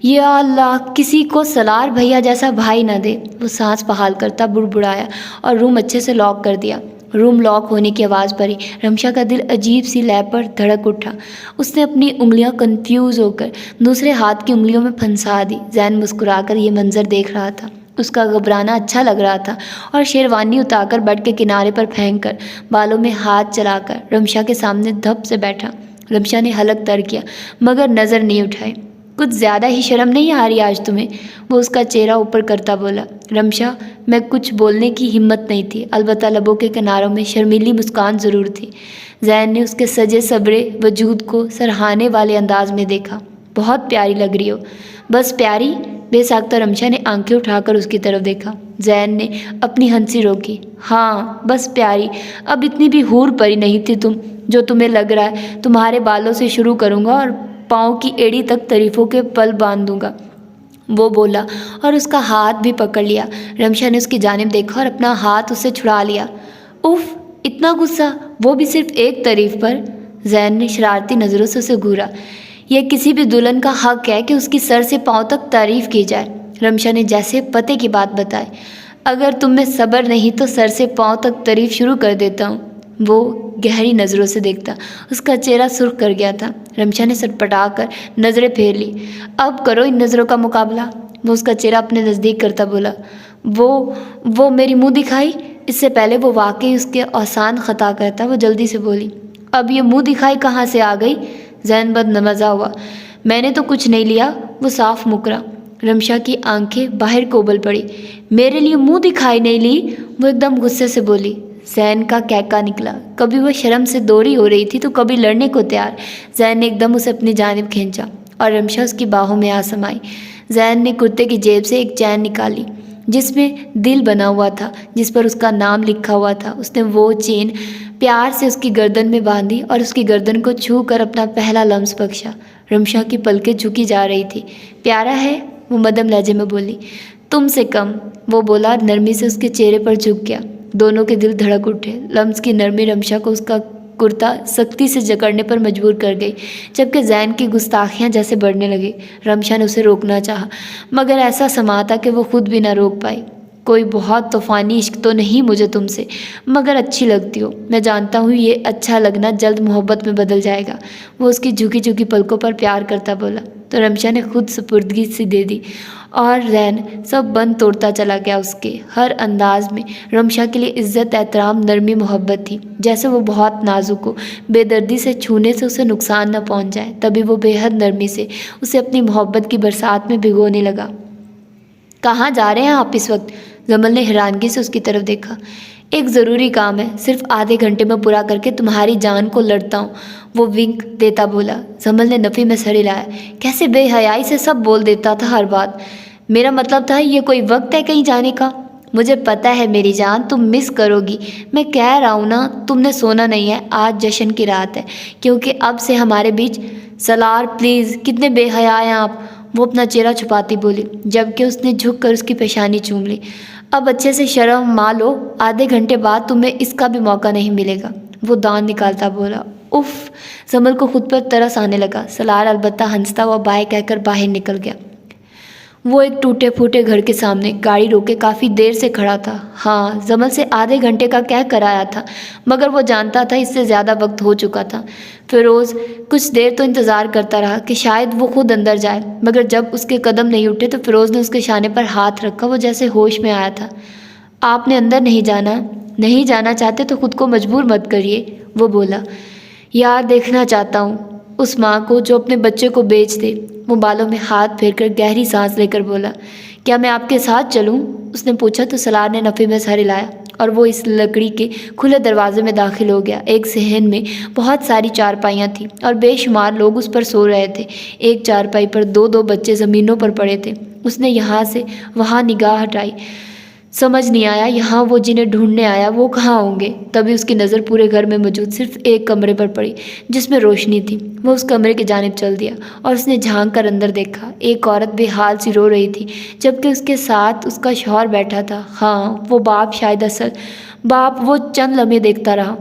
یا اللہ، کسی کو سالار بھیا جیسا بھائی نہ دے، وہ سانس بحال کرتا بڑبڑایا اور روم اچھے سے لاک کر دیا۔ روم لاک ہونے کی آواز پر ہی رمشا کا دل عجیب سی لے پر دھڑک اٹھا۔ اس نے اپنی انگلیاں کنفیوز ہو کر دوسرے ہاتھ کی انگلیوں میں پھنسا دی۔ زین مسکرا کر یہ منظر دیکھ رہا تھا، اس کا گھبرانا اچھا لگ رہا تھا اور شیروانی اتار کر بیڈ کے کنارے پر پھینک کر بالوں میں ہاتھ چلا کر رمشا کے سامنے دھپ سے بیٹھا۔ رمشا نے حلق تر کیا مگر نظر نہیں اٹھائی۔ کچھ زیادہ ہی شرم نہیں آ رہی آج تمہیں؟ وہ اس کا چہرہ اوپر کرتا بولا۔ رمشا میں کچھ بولنے کی ہمت نہیں تھی، البتہ لبوں کے کناروں میں شرمیلی مسکان ضرور تھی۔ زین نے اس کے سجے سبرے وجود کو سراہنے والے انداز میں دیکھا۔ بہت پیاری لگ رہی ہو۔ بس پیاری؟ بے ساختہ رمشا نے آنکھیں اٹھا کر اس کی طرف دیکھا۔ زین نے اپنی ہنسی روکی۔ ہاں بس پیاری، اب اتنی بھی حور پری نہیں تھی تم جو تمہیں لگ رہا ہے۔ تمہارے بالوں سے شروع کروں گا اور پاؤں کی ایڑی تک تعریفوں کے پل باندھ دوں گا، وہ بولا اور اس کا ہاتھ بھی پکڑ لیا۔ رمشا نے اس کی جانب دیکھا اور اپنا ہاتھ اس سے چھڑا لیا۔ اف، اتنا غصہ، وہ بھی صرف ایک تعریف پر؟ زین نے شرارتی نظروں سے اسے گھورا۔ یہ کسی بھی دلہن کا حق ہے کہ اس کی سر سے پاؤں تک تعریف کی جائے، رمشا نے جیسے پتے کی بات بتائی۔ اگر تم میں صبر نہیں تو سر سے پاؤں تک تعریف شروع کر دیتا ہوں، وہ گہری نظروں سے دیکھتا۔ اس کا چہرہ سرخ کر گیا تھا۔ رمشا نے سٹپٹا کر نظریں پھیر لی۔ اب کرو ان نظروں کا مقابلہ، وہ اس کا چہرہ اپنے نزدیک کرتا بولا۔ وہ میری منہ دکھائی؟ اس سے پہلے وہ واقعی اس کے آسان خطا کرتا، وہ جلدی سے بولی۔ اب یہ منہ دکھائی کہاں سے آ گئی؟ زین بد نمزہ ہوا۔ میں نے تو کچھ نہیں لیا، وہ صاف مکرا۔ رمشا کی آنکھیں باہر کو ابل پڑی۔ میرے لیے منہ دکھائی نہیں لی؟ وہ ایک دم غصے سے بولی۔ زین کا کہکا نکلا، کبھی وہ شرم سے دوری ہو رہی تھی تو کبھی لڑنے کو تیار۔ زین نے ایک دم اسے اپنی جانب کھینچا اور رمشا اس کی باہوں میں آ سمائی۔ زین نے کرتے کی جیب سے ایک چین نکالی جس میں دل بنا ہوا تھا، جس پر اس کا نام لکھا ہوا تھا۔ اس نے وہ چین پیار سے اس کی گردن میں باندھی اور اس کی گردن کو چھو کر اپنا پہلا لمس بخشا۔ رمشا کی پلکیں جھکی جا رہی تھی۔ پیارا ہے؟ وہ مدھم لہجے میں بولی۔ تم سے کم، وہ بولا، نرمی سے اس کے چہرے پر جھک گیا۔ دونوں کے دل دھڑک اٹھے۔ لمس کی نرمی رمشا کو اس کا کرتا سختی سے جکڑنے پر مجبور کر گئی، جبکہ زین کی گستاخیاں جیسے بڑھنے لگی۔ رمشا نے اسے روکنا چاہا مگر ایسا سما تھا کہ وہ خود بھی نہ روک پائی۔ کوئی بہت طوفانی عشق تو نہیں مجھے تم سے، مگر اچھی لگتی ہو۔ میں جانتا ہوں یہ اچھا لگنا جلد محبت میں بدل جائے گا، وہ اس کی جھکی جھکی پلکوں پر پیار کرتا بولا تو رمشا نے خود سپردگی سی دے دی اور زین سب بند توڑتا چلا گیا۔ اس کے ہر انداز میں رمشا کے لیے عزت، احترام، نرمی، محبت تھی، جیسے وہ بہت نازک ہو، بے دردی سے چھونے سے اسے نقصان نہ پہنچ جائے۔ تبھی وہ بے حد نرمی سے اسے اپنی محبت کی برسات میں بھگونے لگا۔ کہاں جا رہے ہیں آپ اس وقت؟ جمل نے حیرانگی سے اس کی طرف دیکھا۔ ایک ضروری کام ہے، صرف آدھے گھنٹے میں پورا کر کے تمہاری جان کو لڑتا ہوں، وہ ونک دیتا بولا۔ جمل نے نفی میں سر ہلایا۔ کیسے بے حیائی سے سب بول دیتا تھا ہر بات۔ میرا مطلب تھا یہ کوئی وقت ہے کہیں جانے کا؟ مجھے پتہ ہے میری جان تم مس کرو گی، میں کہہ رہا ہوں نا تم نے سونا نہیں ہے، آج جشن کی رات ہے کیونکہ اب سے ہمارے بیچ۔ سالار پلیز، کتنے بے حیا ہیں آپ، وہ اپنا چہرہ چھپاتی بولی، جبکہ اس نے جھک کر اس کی پیشانی چوم لی۔ اب اچھے سے شرم مان لو، آدھے گھنٹے بعد تمہیں اس کا بھی موقع نہیں ملے گا، وہ دان نکالتا بولا۔ اف، زمل کو خود پر ترس آنے لگا۔ سالار البتہ ہنستا ہوا بائے کہہ کر باہر نکل گیا۔ وہ ایک ٹوٹے پھوٹے گھر کے سامنے گاڑی روکے کافی دیر سے کھڑا تھا۔ ہاں، زمل سے آدھے گھنٹے کا کہہ کر آیا تھا، مگر وہ جانتا تھا اس سے زیادہ وقت ہو چکا تھا۔ فیروز کچھ دیر تو انتظار کرتا رہا کہ شاید وہ خود اندر جائے، مگر جب اس کے قدم نہیں اٹھے تو فیروز نے اس کے شانے پر ہاتھ رکھا۔ وہ جیسے ہوش میں آیا تھا۔ آپ نے اندر نہیں جانا؟ نہیں جانا چاہتے تو خود کو مجبور مت کریے، وہ بولا۔ یار دیکھنا چاہتا ہوں اس ماں کو جو اپنے بچے کو بیچ دے، وہ بالوں میں ہاتھ پھیر کر گہری سانس لے کر بولا۔ کیا میں آپ کے ساتھ چلوں؟ اس نے پوچھا تو سالار نے نفی میں سر ہلایا اور وہ اس لکڑی کے کھلے دروازے میں داخل ہو گیا۔ ایک صحن میں بہت ساری چارپائیاں تھیں اور بے شمار لوگ اس پر سو رہے تھے۔ ایک چارپائی پر دو بچے زمینوں پر پڑے تھے۔ اس نے یہاں سے وہاں نگاہ ہٹائی، سمجھ نہیں آیا یہاں وہ جنہیں ڈھونڈنے آیا وہ کہاں ہوں گے۔ تبھی اس کی نظر پورے گھر میں موجود صرف ایک کمرے پر پڑی جس میں روشنی تھی۔ وہ اس کمرے کی جانب چل دیا اور اس نے جھانک کر اندر دیکھا۔ ایک عورت بے حال سی رو رہی تھی جبکہ اس کے ساتھ اس کا شوہر بیٹھا تھا۔ ہاں وہ باپ، شاید اصل باپ۔ وہ چند لمحے دیکھتا رہا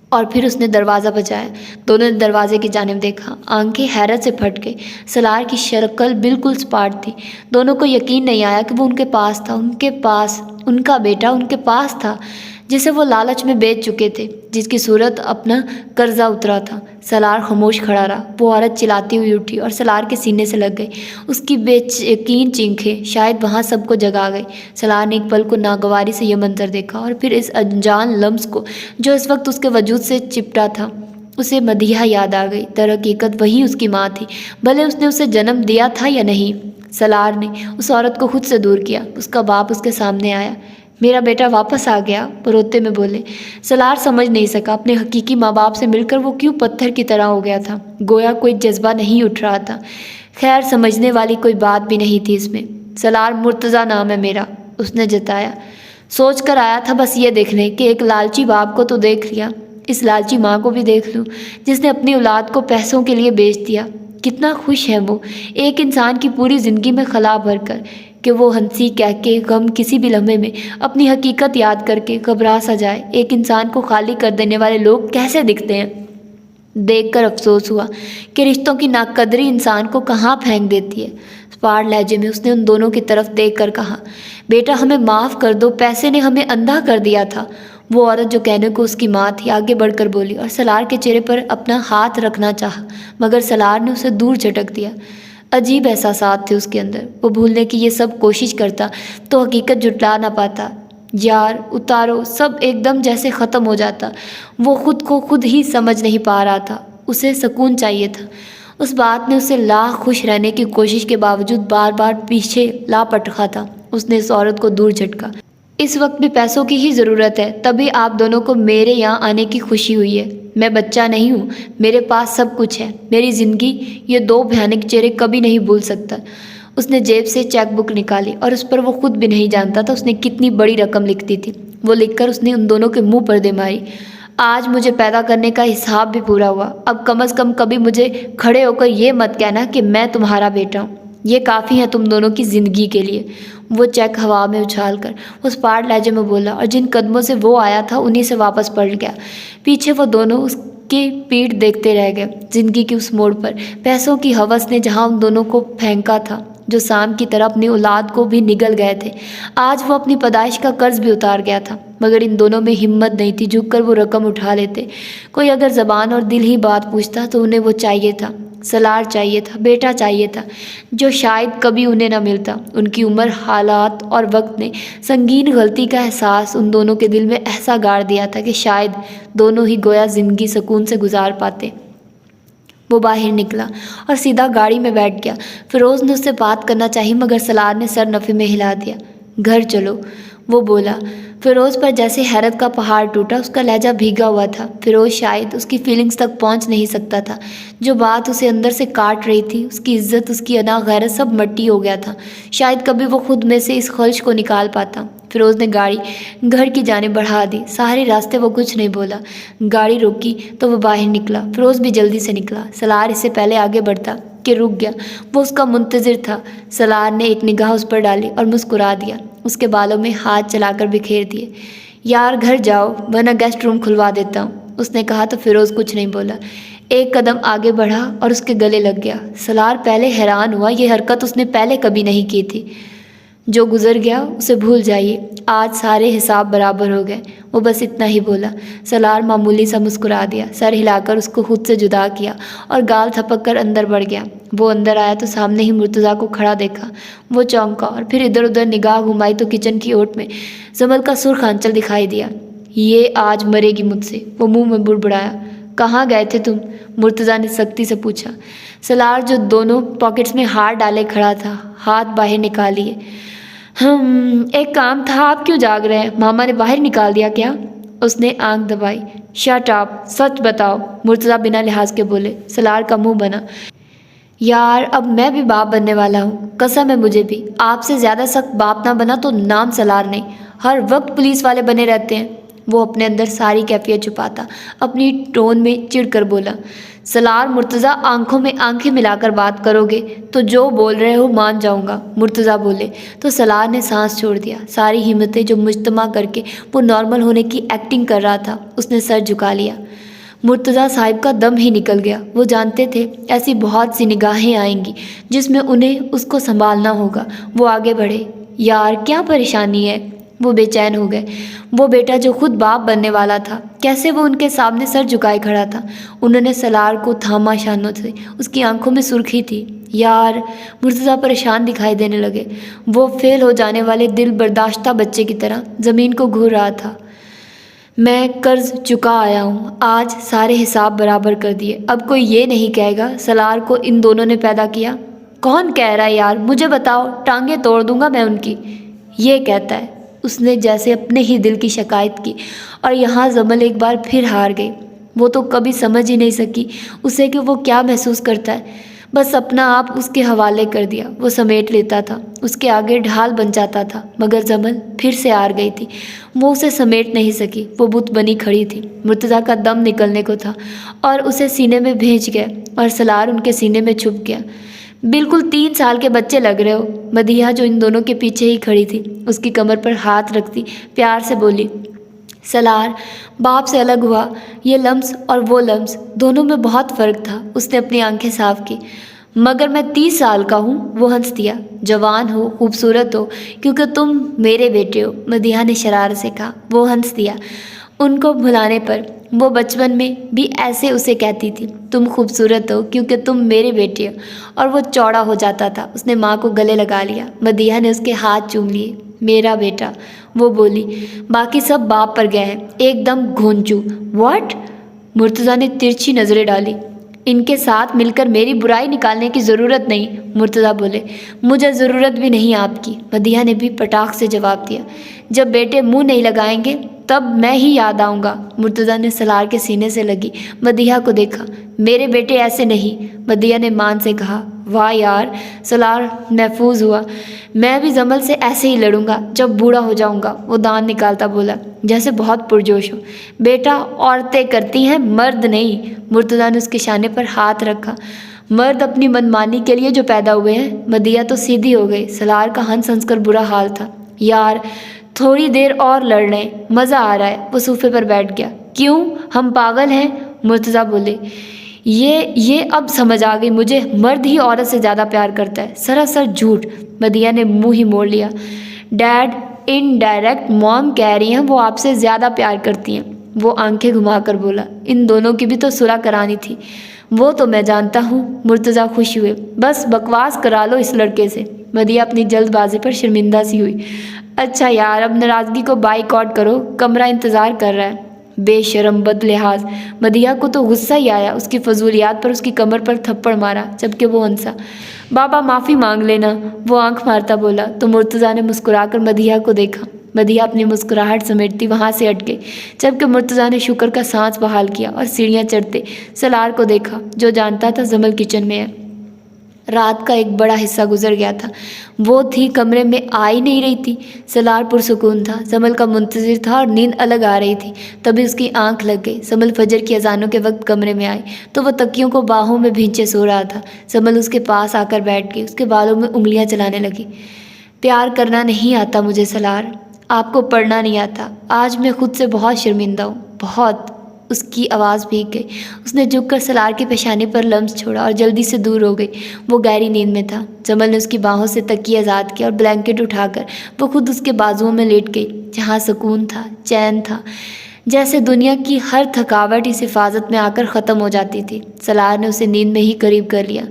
اور پھر اس نے دروازہ بجایا۔ دونوں نے دروازے کی جانب دیکھا، آنکھیں حیرت سے پھٹ گئی۔ سالار کی شکل بالکل سپاٹ تھی۔ دونوں کو یقین نہیں آیا کہ وہ ان کے پاس تھا، ان کے پاس، ان کا بیٹا ان کے پاس تھا جسے وہ لالچ میں بیچ چکے تھے، جس کی صورت اپنا قرضہ اترا تھا۔ سالار خاموش کھڑا رہا۔ وہ عورت چلاتی ہوئی اٹھی اور سالار کے سینے سے لگ گئی۔ اس کی بے یقین چینخیں شاید وہاں سب کو جگا گئی۔ سالار نے ایک پل کو ناگواری سے یہ منظر دیکھا اور پھر اس انجان لمس کو جو اس وقت اس کے وجود سے چپٹا تھا۔ اسے مدیحہ یاد آ گئی۔ در حقیقت وہی اس کی ماں تھی، بھلے اس نے اسے جنم دیا تھا یا نہیں۔ سالار نے اس عورت کو خود سے دور کیا۔ اس کا باپ اس کے سامنے آیا۔ میرا بیٹا واپس آ گیا، وہ روتے میں بولے۔ سالار سمجھ نہیں سکا اپنے حقیقی ماں باپ سے مل کر وہ کیوں پتھر کی طرح ہو گیا تھا، گویا کوئی جذبہ نہیں اٹھ رہا تھا۔ خیر سمجھنے والی کوئی بات بھی نہیں تھی اس میں۔ سالار مرتضیٰ نام ہے میرا، اس نے جتایا۔ سوچ کر آیا تھا بس یہ دیکھنے کہ ایک لالچی باپ کو تو دیکھ لیا، اس لالچی ماں کو بھی دیکھ لوں جس نے اپنی اولاد کو پیسوں کے لیے بیچ دیا۔ کتنا خوش ہے وہ ایک انسان کی پوری زندگی میں خلا بھر کر کہ وہ ہنسی کہہ کے غم کسی بھی لمحے میں اپنی حقیقت یاد کر کے گھبرا سا جائے۔ ایک انسان کو خالی کر دینے والے لوگ کیسے دکھتے ہیں؟ دیکھ کر افسوس ہوا کہ رشتوں کی ناقدری انسان کو کہاں پھینک دیتی ہے۔ سپاٹ لہجے میں اس نے ان دونوں کی طرف دیکھ کر کہا، بیٹا ہمیں معاف کر دو، پیسے نے ہمیں اندھا کر دیا تھا۔ وہ عورت جو کہنے کو اس کی ماں تھی آگے بڑھ کر بولی اور سالار کے چہرے پر اپنا ہاتھ رکھنا چاہا، مگر سالار نے اسے دور جھٹک دیا۔ عجیب احساسات تھے اس کے اندر۔ وہ بھولنے کی یہ سب کوشش کرتا تو حقیقت جھٹلا نہ پاتا۔ یار اتارو، سب ایک دم جیسے ختم ہو جاتا۔ وہ خود کو خود ہی سمجھ نہیں پا رہا تھا۔ اسے سکون چاہیے تھا۔ اس بات نے اسے لاکھ خوش رہنے کی کوشش کے باوجود بار بار پیچھے لا پٹکا تھا۔ اس نے اس عورت کو دور جھٹکا۔ اس وقت بھی پیسوں کی ہی ضرورت ہے، تبھی آپ دونوں کو میرے یہاں آنے کی خوشی ہوئی ہے۔ میں بچہ نہیں ہوں، میرے پاس سب کچھ ہے۔ میری زندگی یہ دو بھیانک چہرے کبھی نہیں بھول سکتا۔ اس نے جیب سے چیک بک نکالی اور اس پر وہ خود بھی نہیں جانتا تھا اس نے کتنی بڑی رقم لکھ دی تھی۔ وہ لکھ کر اس نے ان دونوں کے منہ پر دے ماری۔ آج مجھے پیدا کرنے کا حساب بھی پورا ہوا، اب کم از کم کبھی مجھے کھڑے ہو کر یہ مت کہنا کہ میں تمہارا بیٹا ہوں۔ یہ کافی ہے تم دونوں کی زندگی کے لیے۔ وہ چیک ہوا میں اچھال کر اس پاٹ لہجے میں بولا اور جن قدموں سے وہ آیا تھا انہی سے واپس پلٹ گیا۔ پیچھے وہ دونوں اس کی پیٹھ دیکھتے رہ گئے۔ زندگی کے اس موڑ پر پیسوں کی ہوس نے جہاں ان دونوں کو پھینکا تھا، جو سام کی طرح اپنی اولاد کو بھی نگل گئے تھے، آج وہ اپنی پیدائش کا قرض بھی اتار گیا تھا۔ مگر ان دونوں میں ہمت نہیں تھی جھک کر وہ رقم اٹھا لیتے۔ کوئی اگر زبان اور دل ہی بات پوچھتا تو انہیں وہ چاہیے تھا، سالار چاہیے تھا، بیٹا چاہیے تھا، جو شاید کبھی انہیں نہ ملتا۔ ان کی عمر، حالات اور وقت نے سنگین غلطی کا احساس ان دونوں کے دل میں ایسا گاڑ دیا تھا کہ شاید دونوں ہی گویا زندگی سکون سے گزار پاتے۔ وہ باہر نکلا اور سیدھا گاڑی میں بیٹھ گیا۔ فیروز نے اس سے بات کرنا چاہی مگر سالار نے سر نفی میں ہلا دیا۔ گھر چلو، وہ بولا۔ فیروز پر جیسے حیرت کا پہاڑ ٹوٹا۔ اس کا لہجہ بھیگا ہوا تھا۔ فیروز شاید اس کی فیلنگز تک پہنچ نہیں سکتا تھا۔ جو بات اسے اندر سے کاٹ رہی تھی، اس کی عزت، اس کی انا، غیرت، سب مٹی ہو گیا تھا۔ شاید کبھی وہ خود میں سے اس خلش کو نکال پاتا۔ فیروز نے گاڑی گھر کی جانب بڑھا دی۔ سارے راستے وہ کچھ نہیں بولا۔ گاڑی روکی تو وہ باہر نکلا۔ فیروز بھی جلدی سے نکلا۔ سالار اس سے پہلے آگے بڑھتا کہ رک گیا۔ وہ اس کا منتظر تھا۔ سالار نے ایک نگاہ اس پر ڈالی اور مسکرا دیا۔ اس کے بالوں میں ہاتھ چلا کر بکھیر دیے۔ یار گھر جاؤ ورنہ گیسٹ روم کھلوا دیتا ہوں، اس نے کہا تو فیروز کچھ نہیں بولا۔ ایک قدم آگے بڑھا اور اس کے گلے لگ گیا۔ سالار پہلے حیران ہوا، یہ حرکت اس نے پہلے کبھی نہیں کی تھی۔ جو گزر گیا اسے بھول جائیے، آج سارے حساب برابر ہو گئے، وہ بس اتنا ہی بولا۔ سالار معمولی سا مسکرا دیا، سر ہلا کر اس کو خود سے جدا کیا اور گال تھپک کر اندر بڑھ گیا۔ وہ اندر آیا تو سامنے ہی مرتضیٰ کو کھڑا دیکھا۔ وہ چونکا اور پھر ادھر ادھر نگاہ گھمائی تو کچن کی اوٹ میں زمل کا سرخ آنچل دکھائی دیا۔ یہ آج مرے گی مجھ سے، وہ منہ میں بڑبڑایا۔ کہاں گئے تھے تم؟ مرتضیٰ نے سختی سے پوچھا۔ سالار جو دونوں پاکٹس میں ہاتھ ڈالے کھڑا تھا، ہاتھ باہر نکالیے۔ ایک کام تھا، آپ کیوں جاگ رہے ہیں؟ ماما نے باہر نکال دیا کیا؟ اس نے آنکھ دبائی۔ شٹ اپ، سچ بتاؤ، مرتضیٰ بنا لحاظ کے بولے۔ سالار کا منہ بنا۔ یار اب میں بھی باپ بننے والا ہوں، قسم ہے مجھے بھی، آپ سے زیادہ سخت باپ نہ بنا تو نام سالار نہیں، ہر وقت پولیس والے بنے رہتے ہیں۔ وہ اپنے اندر ساری کیفیت چھپاتا اپنی ٹون میں چڑ کر بولا۔ سالار مرتضیٰ آنکھوں میں آنکھیں ملا کر بات کرو گے تو جو بول رہے ہو مان جاؤں گا، مرتضیٰ بولے تو سالار نے سانس چھوڑ دیا۔ ساری ہمتیں جو مجتمع کر کے وہ نارمل ہونے کی ایکٹنگ کر رہا تھا، اس نے سر جھکا لیا۔ مرتضیٰ صاحب کا دم ہی نکل گیا۔ وہ جانتے تھے ایسی بہت سی نگاہیں آئیں گی جس میں انہیں اس کو سنبھالنا ہوگا۔ وہ آگے بڑھے۔ یار کیا پریشانی ہے؟ وہ بے چین ہو گئے۔ وہ بیٹا جو خود باپ بننے والا تھا، کیسے وہ ان کے سامنے سر جھکائے کھڑا تھا؟ انہوں نے سالار کو تھاما شانوں سے، اس کی آنکھوں میں سرخی تھی۔ یار، مرتضیٰ پریشان دکھائی دینے لگے۔ وہ فیل ہو جانے والے دل برداشتہ بچے کی طرح زمین کو گھور رہا تھا۔ میں قرض چکا آیا ہوں، آج سارے حساب برابر کر دیے، اب کوئی یہ نہیں کہے گا سالار کو ان دونوں نے پیدا کیا۔ کون کہہ رہا ہے یار؟ مجھے بتاؤ، ٹانگیں توڑ دوں گا میں ان کی۔ یہ کہتا ہے، اس نے جیسے اپنے ہی دل کی شکایت کی، اور یہاں زمل ایک بار پھر ہار گئی۔ وہ تو کبھی سمجھ ہی نہیں سکی اسے کہ وہ کیا محسوس کرتا ہے، بس اپنا آپ اس کے حوالے کر دیا۔ وہ سمیٹ لیتا تھا، اس کے آگے ڈھال بن جاتا تھا، مگر زمل پھر سے ہار گئی تھی۔ وہ اسے سمیٹ نہیں سکی، وہ بت بنی کھڑی تھی۔ مرتضیٰ کا دم نکلنے کو تھا اور اسے سینے میں بھیج گیا، اور سالار ان کے سینے میں چھپ گیا۔ بالکل 3 سال کے بچے لگ رہے ہو، مدیحہ جو ان دونوں کے پیچھے ہی کھڑی تھی اس کی کمر پر ہاتھ رکھتی پیار سے بولی۔ سالار باپ سے الگ ہوا، یہ لمس اور وہ لمس دونوں میں بہت فرق تھا۔ اس نے اپنی آنکھیں صاف کی۔ مگر میں 30 سال کا ہوں، وہ ہنس دیا۔ جوان ہو، خوبصورت ہو، کیونکہ تم میرے بیٹے ہو، مدیحہ نے شرارت سے کہا۔ وہ ہنس دیا ان کو بھلانے پر۔ وہ بچپن میں بھی ایسے اسے کہتی تھی، تم خوبصورت ہو کیونکہ تم میرے بیٹے ہو، اور وہ چوڑا ہو جاتا تھا۔ اس نے ماں کو گلے لگا لیا۔ مدیحہ نے اس کے ہاتھ چوم لیے۔ میرا بیٹا، وہ بولی۔ باقی سب باپ پر گئے ہیں۔ ایک دم گھونچو۔ واٹ؟ مرتضیٰ نے ترچھی نظریں ڈالی۔ ان کے ساتھ مل کر میری برائی نکالنے کی ضرورت نہیں، مرتضیٰ بولے۔ مجھے ضرورت بھی نہیں آپ کی، مدیحہ نے بھی پٹاخ سے جواب دیا۔ جب بیٹے منہ نہیں لگائیں گے تب میں ہی یاد آؤں گا۔ مرتضیٰ نے سالار کے سینے سے لگی مدیحہ کو دیکھا۔ میرے بیٹے ایسے نہیں، مدیحہ نے مان سے کہا۔ واہ یار، سالار محفوظ ہوا۔ میں بھی زمل سے ایسے ہی لڑوں گا جب بوڑھا ہو جاؤں گا، وہ دان نکالتا بولا جیسے بہت پرجوش ہو۔ بیٹا، عورتیں کرتی ہیں، مرد نہیں۔ مرتضیٰ نے اس کے شانے پر ہاتھ رکھا۔ مرد اپنی منمانی کے لیے جو پیدا ہوئے ہیں۔ مدیحہ تو سیدھی ہو گئی۔ سالار کا ہنس ہنس کر برا حال تھا۔ یار تھوڑی دیر اور لڑ لیں، مزہ آ رہا ہے۔ وہ صوفے پر بیٹھ گیا۔ کیوں، ہم پاگل ہیں؟ مرتضیٰ بولے۔ یہ اب سمجھ آ گئی مجھے، مرد ہی عورت سے زیادہ پیار کرتا ہے، سراسر جھوٹ۔ مدیحہ نے منہ ہی موڑ لیا۔ ڈیڈ انڈائریکٹ موم کہہ رہی ہیں وہ آپ سے زیادہ پیار کرتی ہیں، وہ آنکھیں گھما کر بولا۔ ان دونوں کی بھی تو صلح کرانی تھی۔ وہ تو میں جانتا ہوں، مرتضیٰ خوش ہوئے۔ بس بکواس کرا لو اس لڑکے سے۔ مدیحہ اپنی جلد بازی پر شرمندہ سی ہوئی۔ اچھا یار، اب ناراضگی کو بائیک آؤٹ کرو، کمرہ انتظار کر رہا ہے۔ بے شرم، بد لحاظ۔ مدیحہ کو تو غصہ ہی آیا، اس کی فضولیات پر اس کی کمر پر تھپڑ مارا، جبکہ وہ ہنسا۔ بابا معافی مانگ لینا، وہ آنکھ مارتا بولا تو مرتضیٰ نے مسکرا کر مدیحہ کو دیکھا۔ مدیحہ اپنی مسکراہٹ سمیٹتی وہاں سے ہٹ گئی، جبکہ مرتضیٰ نے شکر کا سانس بحال کیا اور سیڑھیاں چڑھتے سالار کو دیکھا، جو جانتا تھا زمل کچن میں ہے۔ رات کا ایک بڑا حصہ گزر گیا تھا۔ وہ تھی کمرے میں آ ہی نہیں رہی تھی۔ سلار پرسکون تھا، سمل کا منتظر تھا اور نیند الگ آ رہی تھی۔ تبھی اس کی آنکھ لگ گئی۔ سمل فجر کی اذانوں کے وقت کمرے میں آئی تو وہ تکیوں کو باہوں میں بھینچے سو رہا تھا۔ سمل اس کے پاس آ کر بیٹھ گئی، اس کے بالوں میں انگلیاں چلانے لگی۔ پیار کرنا نہیں آتا مجھے سلار، آپ کو پڑھنا نہیں آتا۔ آج میں خود سے بہت شرمندہ ہوں، بہت۔ اس کی آواز بھیگ گئی۔ اس نے جھک کر سلار کی پیشانی پر لمس چھوڑا اور جلدی سے دور ہو گئی۔ وہ گہری نیند میں تھا۔ سمل نے اس کی باہوں سے تکیہ آزاد کیا اور بلینکٹ اٹھا کر وہ خود اس کے بازوؤں میں لیٹ گئی، جہاں سکون تھا، چین تھا، جیسے دنیا کی ہر تھکاوٹ اس حفاظت میں آ کر ختم ہو جاتی تھی۔ سلار نے اسے نیند میں ہی قریب کر لیا۔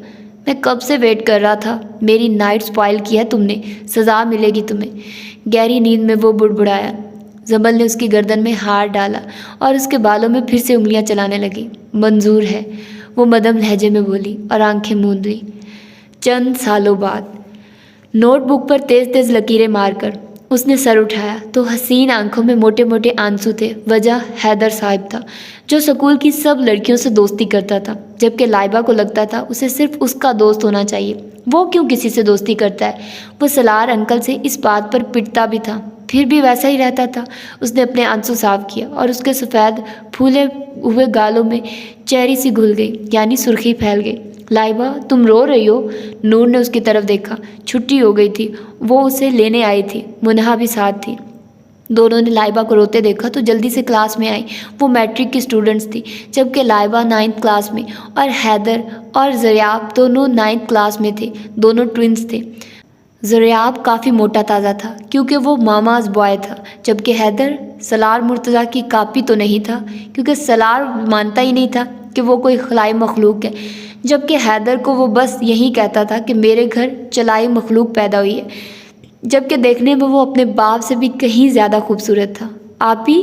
میں کب سے ویٹ کر رہا تھا، میری نائٹ سپوائل کی ہے تم نے، سزا ملے گی تمہیں۔ گہری نیند میں وہ بڑبڑایا۔ سمل نے اس کی گردن میں ہاتھ ڈالا اور اس کے بالوں میں پھر سے انگلیاں چلانے لگی۔ منظور ہے، وہ مدھم لہجے میں بولی اور آنکھیں موند لی۔ چند سالوں بعد۔ نوٹ بک پر تیز تیز لکیریں مار کر اس نے سر اٹھایا تو حسین آنکھوں میں موٹے موٹے آنسو تھے۔ وجہ حیدر صاحب تھا، جو سکول کی سب لڑکیوں سے دوستی کرتا تھا، جبکہ لائبہ کو لگتا تھا اسے صرف اس کا دوست ہونا چاہیے۔ وہ کیوں کسی سے دوستی کرتا ہے؟ وہ سلار انکل سے اس بات پر پٹتا بھی تھا، پھر بھی ویسا ہی رہتا تھا۔ اس نے اپنے آنسو صاف کیا اور اس کے سفید پھولے ہوئے گالوں میں چہری سی گھل گئی، یعنی سرخی پھیل گئی۔ لائبہ تم رو رہی ہو؟ نور نے اس کی طرف دیکھا۔ چھٹی ہو گئی تھی، وہ اسے لینے آئی تھی، منہا بھی ساتھ تھی۔ دونوں نے لائبہ کو روتے دیکھا تو جلدی سے کلاس میں آئی۔ وہ میٹرک کی اسٹوڈنٹس تھی، جبکہ لائبہ 9th کلاس میں اور حیدر اور زریاب دونوں 9th کلاس میں تھے۔ دونوں ٹوئنس تھے۔ زریاب کافی موٹا تازہ تھا کیونکہ وہ ماماز بوائے تھا، جبکہ حیدر سلار مرتضیٰ کی کاپی تو نہیں تھا کیونکہ سلار مانتا ہی نہیں تھا کہ وہ کوئی خلائی مخلوق ہے، جبکہ حیدر کو وہ بس یہی کہتا تھا کہ میرے گھر چلائی مخلوق پیدا ہوئی ہے، جبکہ دیکھنے میں وہ اپنے باپ سے بھی کہیں زیادہ خوبصورت تھا۔ آپی،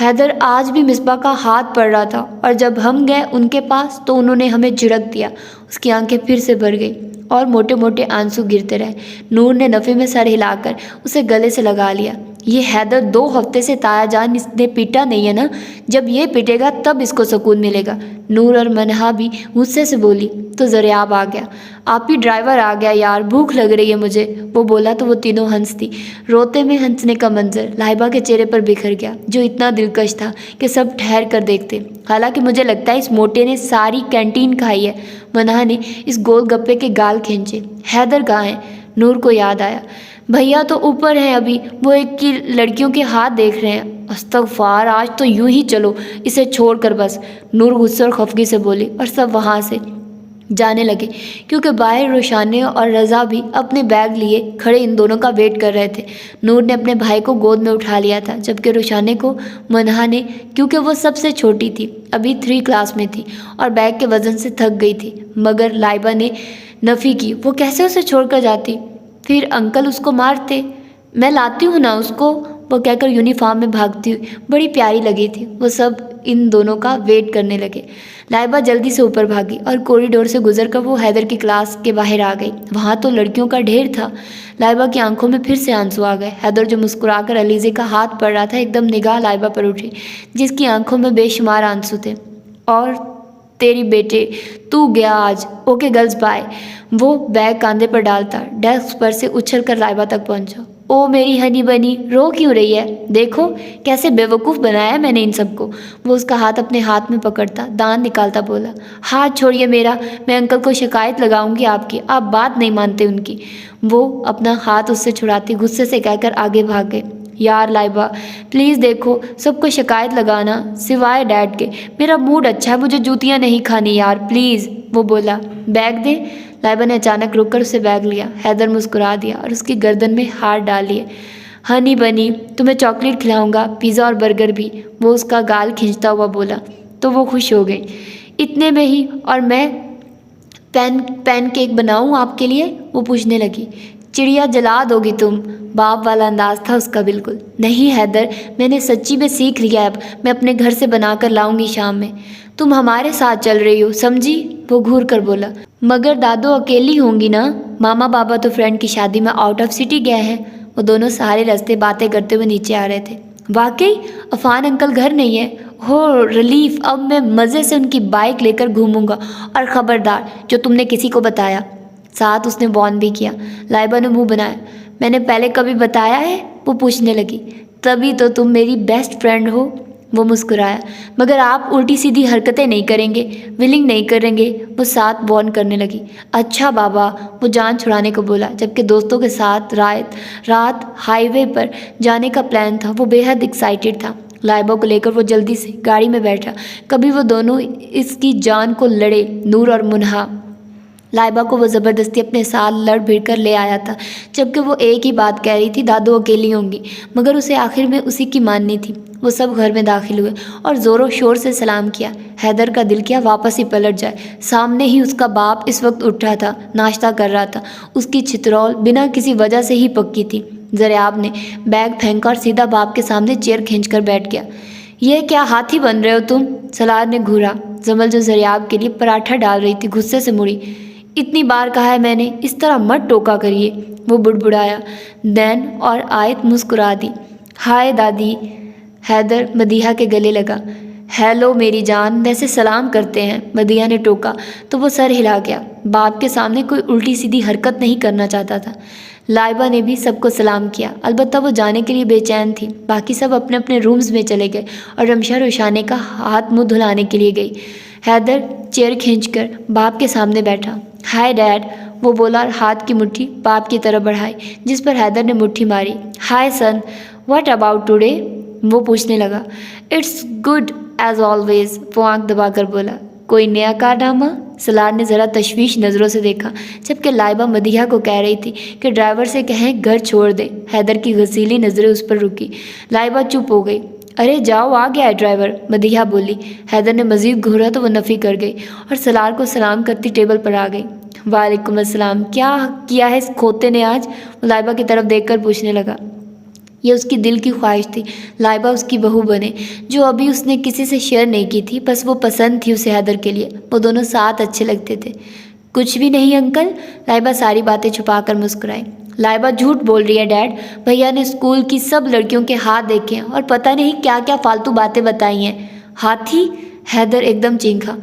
حیدر آج بھی مصباح کا ہاتھ پڑ رہا تھا اور جب ہم گئے ان کے پاس تو انہوں نے ہمیں جھڑک دیا۔ اس کی آنکھیں پھر سے بھر گئی اور موٹے موٹے آنسو گرتے رہے۔ نور نے نفی میں سر ہلا کر اسے گلے سے لگا لیا۔ یہ حیدر 2 ہفتے سے تایا جان اس نے پیٹا نہیں ہے نا، جب یہ پیٹے گا تب اس کو سکون ملے گا۔ نور اور منہا بھی غصے سے بولی تو زریاب آ گیا۔ آپی ڈرائیور آ گیا یار، بھوک لگ رہی ہے مجھے، وہ بولا تو وہ تینوں ہنس دی۔ روتے میں ہنسنے کا منظر لائبہ کے چہرے پر بکھر گیا، جو اتنا دلکش تھا کہ سب ٹھہر کر دیکھتے۔ حالانکہ مجھے لگتا ہے اس موٹے نے ساری کینٹین کھائی ہے۔ منہا نے اس گول گپے کے گال کھینچے۔ حیدر کہاں ہے؟ نور کو یاد آیا۔ بھیا تو اوپر ہیں ابھی، وہ ایک کی لڑکیوں کے ہاتھ دیکھ رہے ہیں۔ استغفار، آج تو یوں ہی چلو اسے چھوڑ کر بس، نور غصے اور خفگی سے بولی اور سب وہاں سے جانے لگے کیونکہ باہر روشانے اور رضا بھی اپنے بیگ لیے کھڑے ان دونوں کا ویٹ کر رہے تھے۔ نور نے اپنے بھائی کو گود میں اٹھا لیا تھا، جبکہ روشانے کو منہا نے، کیونکہ وہ سب سے چھوٹی تھی، ابھی 3 کلاس میں تھی اور بیگ کے وزن سے تھک گئی تھی، مگر لائبہ نے نفی کی۔ وہ کیسے اسے چھوڑ کر جاتی؟ پھر انکل اس کو مارتے۔ میں لاتی ہوں نا اس کو، وہ کہہ کر یونیفارم میں بھاگتی ہوئی بڑی پیاری لگی تھی۔ وہ سب ان دونوں کا ویٹ کرنے لگے۔ لائبہ جلدی سے اوپر بھاگی اور کوریڈور سے گزر کر وہ حیدر کی کلاس کے باہر آ گئی۔ وہاں تو لڑکیوں کا ڈھیر تھا۔ لائبہ کی آنکھوں میں پھر سے آنسو آ گئے۔ حیدر جو مسکرا کر علیزے کا ہاتھ پڑ رہا تھا، ایک دم نگاہ لائبہ پر اٹھی، جس کی آنکھوں میں بے شمار آنسو تھے۔ اور تیری بیٹے تو گیا آج، اوکے گرلز بائے۔ وہ بیگ کاندھے پر ڈالتا ڈیسک پر سے اچھل کر لائبہ تک پہنچا۔ او میری ہنی بنی، رو کیوں رہی ہے؟ دیکھو کیسے بیوقوف بنایا ہے میں نے ان سب کو۔ وہ اس کا ہاتھ اپنے ہاتھ میں پکڑتا دانت نکالتا بولا، ہاتھ چھوڑیے میرا، میں انکل کو شکایت لگاؤں گی آپ کی، آپ بات نہیں مانتے ان کی۔ وہ اپنا ہاتھ اس سے چھڑاتی غصے سے کہہ کر آگے بھاگ گئے۔ یار لائبہ پلیز دیکھو، سب کو شکایت لگانا سوائے ڈیڈ کے، میرا موڈ اچھا ہے، مجھے جوتیاں نہیں کھانی یار پلیز، وہ بولا۔ بیگ دے؟ لائبہ نے اچانک رک کر اسے بیگ لیا۔ حیدر مسکرا دیا اور اس کی گردن میں ہاتھ ڈال لیے۔ ہنی بنی، تمہیں چاکلیٹ کھلاؤں گا، پیزا اور برگر بھی، وہ اس کا گال کھینچتا ہوا بولا تو وہ خوش ہو گئی۔ اتنے میں ہی، اور میں پین کیک بناؤں آپ کے لیے؟ وہ پوچھنے لگی۔ چڑیا جلا دو گی تم، باپ والا انداز تھا اس کا بالکل۔ نہیں حیدر، میں نے سچی میں سیکھ لیا ہے، اب میں اپنے گھر سے بنا کر لاؤں گی شام میں۔ تم ہمارے ساتھ چل رہی ہو سمجھی؟ وہ گھور کر بولا۔ مگر دادو اکیلی ہوں گی نا، ماما بابا تو فرینڈ کی شادی میں آؤٹ آف سٹی گئے ہیں۔ وہ دونوں سارے راستے باتیں کرتے ہوئے نیچے آ رہے تھے۔ واقعی عفان انکل گھر نہیں ہے؟ ہو ریلیف، اب میں مزے سے ان کی بائک لے کر گھوموں گا، اور خبردار جو تم نے کسی کو بتایا۔ ساتھ اس نے وارن بھی کیا۔ لائبہ نے منہ بنایا۔ میں نے پہلے کبھی بتایا ہے؟ وہ پوچھنے لگی۔ تبھی تو تم میری بیسٹ فرینڈ ہو۔ وہ مسکرایا۔ مگر آپ الٹی سیدھی حرکتیں نہیں کریں گے، ولنگ نہیں کریں گے، وہ ساتھ وارن کرنے لگی۔ اچھا بابا، وہ جان چھڑانے کو بولا، جبکہ دوستوں کے ساتھ رات ہائی وے پر جانے کا پلان تھا۔ وہ بے حد ایکسائٹیڈ تھا۔ لائبہ کو لے کر وہ جلدی سے گاڑی میں بیٹھا۔ کبھی وہ دونوں اس کی جان کو لڑے، نور اور منہا۔ لائبہ کو وہ زبردستی اپنے ساتھ لڑ بھڑ کر لے آیا تھا، جبکہ وہ ایک ہی بات کہہ رہی تھی، دادو اکیلی ہوں گی، مگر اسے آخر میں اسی کی ماننی تھی۔ وہ سب گھر میں داخل ہوئے اور زور و شور سے سلام کیا۔ حیدر کا دل کیا واپس ہی پلٹ جائے۔ سامنے ہی اس کا باپ اس وقت اٹھا تھا، ناشتہ کر رہا تھا۔ اس کی چھترول بنا کسی وجہ سے ہی پکی تھی۔ ضیاب نے بیگ پھینکا اور سیدھا باپ کے سامنے چیئر کھینچ کر بیٹھ گیا۔ یہ کیا ہاتھی بن رہے ہو تم؟ سلار نے گھورا۔ زمل جو ضیاب کے لیے پراٹھا ڈال رہی تھی غصے سے مڑی۔ اتنی بار کہا ہے میں نے، اس طرح مت ٹوکا کریے، وہ بڑبڑایا۔ دین اور آیت مسکرا دی۔ ہائے دادی، حیدر مدیحہ کے گلے لگا۔ ہیلو میری جان، ویسے سلام کرتے ہیں، مدیحہ نے ٹوکا تو وہ سر ہلا گیا۔ باپ کے سامنے کوئی الٹی سیدھی حرکت نہیں کرنا چاہتا تھا۔ لائبہ نے بھی سب کو سلام کیا، البتہ وہ جانے کے لیے بے چین تھی۔ باقی سب اپنے اپنے رومز میں چلے گئے اور رمشا روشانے کا ہاتھ منہ دھلانے کے لیے گئی۔ حیدر چیئر کھینچ کر باپ کے سامنے بیٹھا۔ ہائے ڈیڈ، وہ بولا اور ہاتھ کی مٹھی باپ کی طرف بڑھائی، جس پر حیدر نے مٹھی ماری۔ ہائے سن، واٹ اباؤٹ ٹوڈے؟ وہ پوچھنے لگا۔ اٹس گڈ ایز آلویز، وہ آنکھ دبا کر بولا۔ کوئی نیا کارنامہ؟ سلار نے ذرا تشویش نظروں سے دیکھا، جبکہ لائبہ مدیحہ کو کہہ رہی تھی کہ ڈرائیور سے کہیں گھر چھوڑ دے۔ حیدر کی غسیلی نظریں اس پر رکی۔ لائبہ چپ ہو گئی۔ ارے جاؤ، آ گیا ہے ڈرائیور، مدیحہ بولی۔ حیدر نے مزید گھورا تو وہ نفی کر گئی اور سلار کو سلام کرتی ٹیبل پر آ گئی۔ وعلیکم السلام، کیا کیا ہے اس کھوتے نے آج؟ وہ لائبہ کی طرف دیکھ کر پوچھنے لگا۔ یہ اس کی دل کی خواہش تھی، لائبہ اس کی بہو بنے، جو ابھی اس نے کسی سے شیئر نہیں کی تھی، بس وہ پسند تھی اسے حیدر کے لیے۔ وہ دونوں ساتھ اچھے لگتے تھے۔ کچھ بھی نہیں انکل، لائبہ ساری باتیں چھپا کر مسکرائی۔ لائبہ جھوٹ بول رہی ہے ڈیڈ، بھیا نے اسکول کی سب لڑکیوں کے ہاتھ دیکھے ہیں اور پتہ نہیں کیا کیا فالتو باتیں بتائی ہیں۔ ہاتھی؟ حیدر ایک دم چینکا۔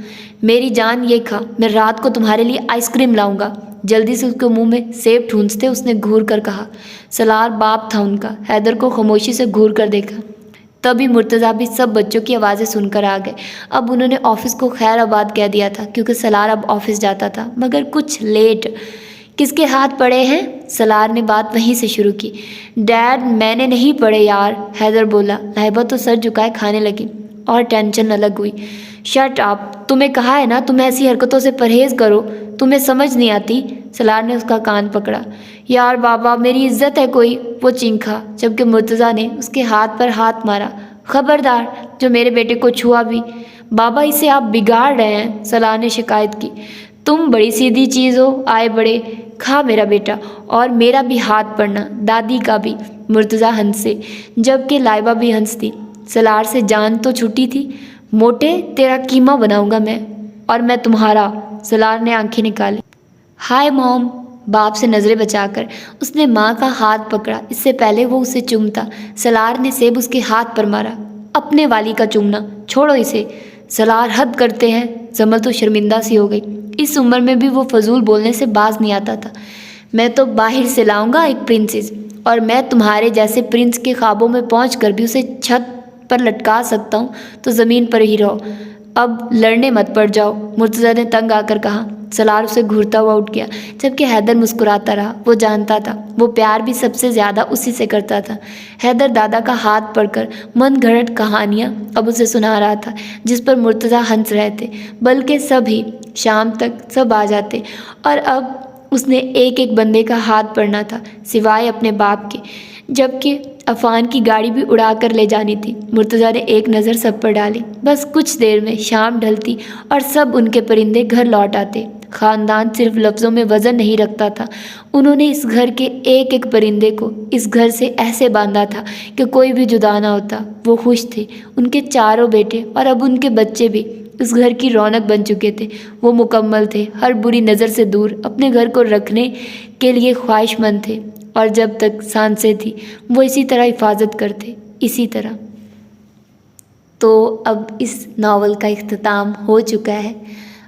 میری جان یہ کھا، میں رات کو تمہارے لیے آئس کریم لاؤں گا۔ جلدی سے اس کے منہ میں سیب ٹھونستے اس نے گھور کر کہا۔ سلار باپ تھا ان کا۔ حیدر کو خاموشی سے گھور کر دیکھا۔ تبھی مرتضیٰ بھی سب بچوں کی آوازیں سن کر آ گئے۔ اب انہوں نے آفس کو خیر آباد کہہ دیا تھا، کیونکہ سلار اب آفس جاتا تھا، مگر کچھ لیٹ۔ کس کے ہاتھ پڑے ہیں؟ سلار نے بات وہیں سے شروع کی۔ ڈیڈ میں نے نہیں پڑھے یار، حیدر بولا۔ لائبہ تو سر جھکائے کھانے لگی اور ٹینشن الگ ہوئی۔ شٹ اپ، تمہیں کہا ہے نا تم ایسی حرکتوں سے پرہیز کرو، تمہیں سمجھ نہیں آتی؟ سلار نے اس کا کان پکڑا۔ یار بابا، میری عزت ہے کوئی، وہ چینکا، جبکہ مرتضیٰ نے اس کے ہاتھ پر ہاتھ مارا۔ خبردار، جو میرے بیٹے کو چھوا بھی۔ بابا اسے آپ بگاڑ رہے ہیں، سلار نے شکایت کی۔ تم بڑی سیدھی چیز ہو، آئے بڑے، کھا میرا بیٹا، اور میرا بھی ہاتھ پڑنا، دادی کا بھی۔ مرتضیٰ ہنسے، جبکہ لائبہ بھی ہنستی۔ سلار سے جان تو چھٹی تھی۔ موٹے، تیرا قیمہ بناؤں گا میں، اور میں تمہارا۔ سلار نے آنکھیں نکالی۔ ہائے موم، باپ سے نظریں بچا کر اس نے ماں کا ہاتھ پکڑا، اس سے پہلے وہ اسے چومتا۔ سلار نے سیب اس کے ہاتھ پر مارا۔ اپنے والی کا چومنا، چھوڑو اسے۔ سلار حد کرتے ہیں۔ زمل تو شرمندہ سی ہو گئی، اس عمر میں بھی وہ فضول بولنے سے باز نہیں آتا تھا۔ میں تو باہر سے لاؤں گا ایک پرنسس، اور میں تمہارے جیسے پرنس کے خوابوں میں پہنچ کر بھی اسے چھت پر لٹکا سکتا ہوں، تو زمین پر ہی رہو، اب لڑنے مت پڑ جاؤ، مرتضیٰ نے تنگ آ کر کہا۔ سلار اسے گھورتا ہوا اٹھ گیا، جبکہ حیدر مسکراتا رہا۔ وہ جانتا تھا وہ پیار بھی سب سے زیادہ اسی سے کرتا تھا۔ حیدر دادا کا ہاتھ پڑھ کر من گھڑت کہانیاں اب اسے سنا رہا تھا، جس پر مرتضیٰ ہنس رہے تھے، بلکہ سبھی شام تک سب آ جاتے، اور اب اس نے ایک ایک بندے کا ہاتھ پڑھنا تھا، سوائے اپنے باپ کے، جبکہ عفان کی گاڑی بھی اڑا کر لے جانی تھی۔ مرتضیٰ نے ایک نظر سب پر ڈالی۔ بس کچھ دیر میں شام ڈھلتی اور سب ان کے پرندے گھر لوٹ آتے۔ خاندان صرف لفظوں میں وزن نہیں رکھتا تھا، انہوں نے اس گھر کے ایک ایک پرندے کو اس گھر سے ایسے باندھا تھا کہ کوئی بھی جدا نہ ہوتا۔ وہ خوش تھے، ان کے چاروں بیٹے اور اب ان کے بچے بھی اس گھر کی رونق بن چکے تھے۔ وہ مکمل تھے، ہر بری نظر سے دور، اپنے گھر کو رکھنے کے لیے خواہش مند تھے، اور جب تک سانسیں تھیں وہ اسی طرح حفاظت کرتے، اسی طرح۔ تو اب اس ناول کا اختتام ہو چکا ہے۔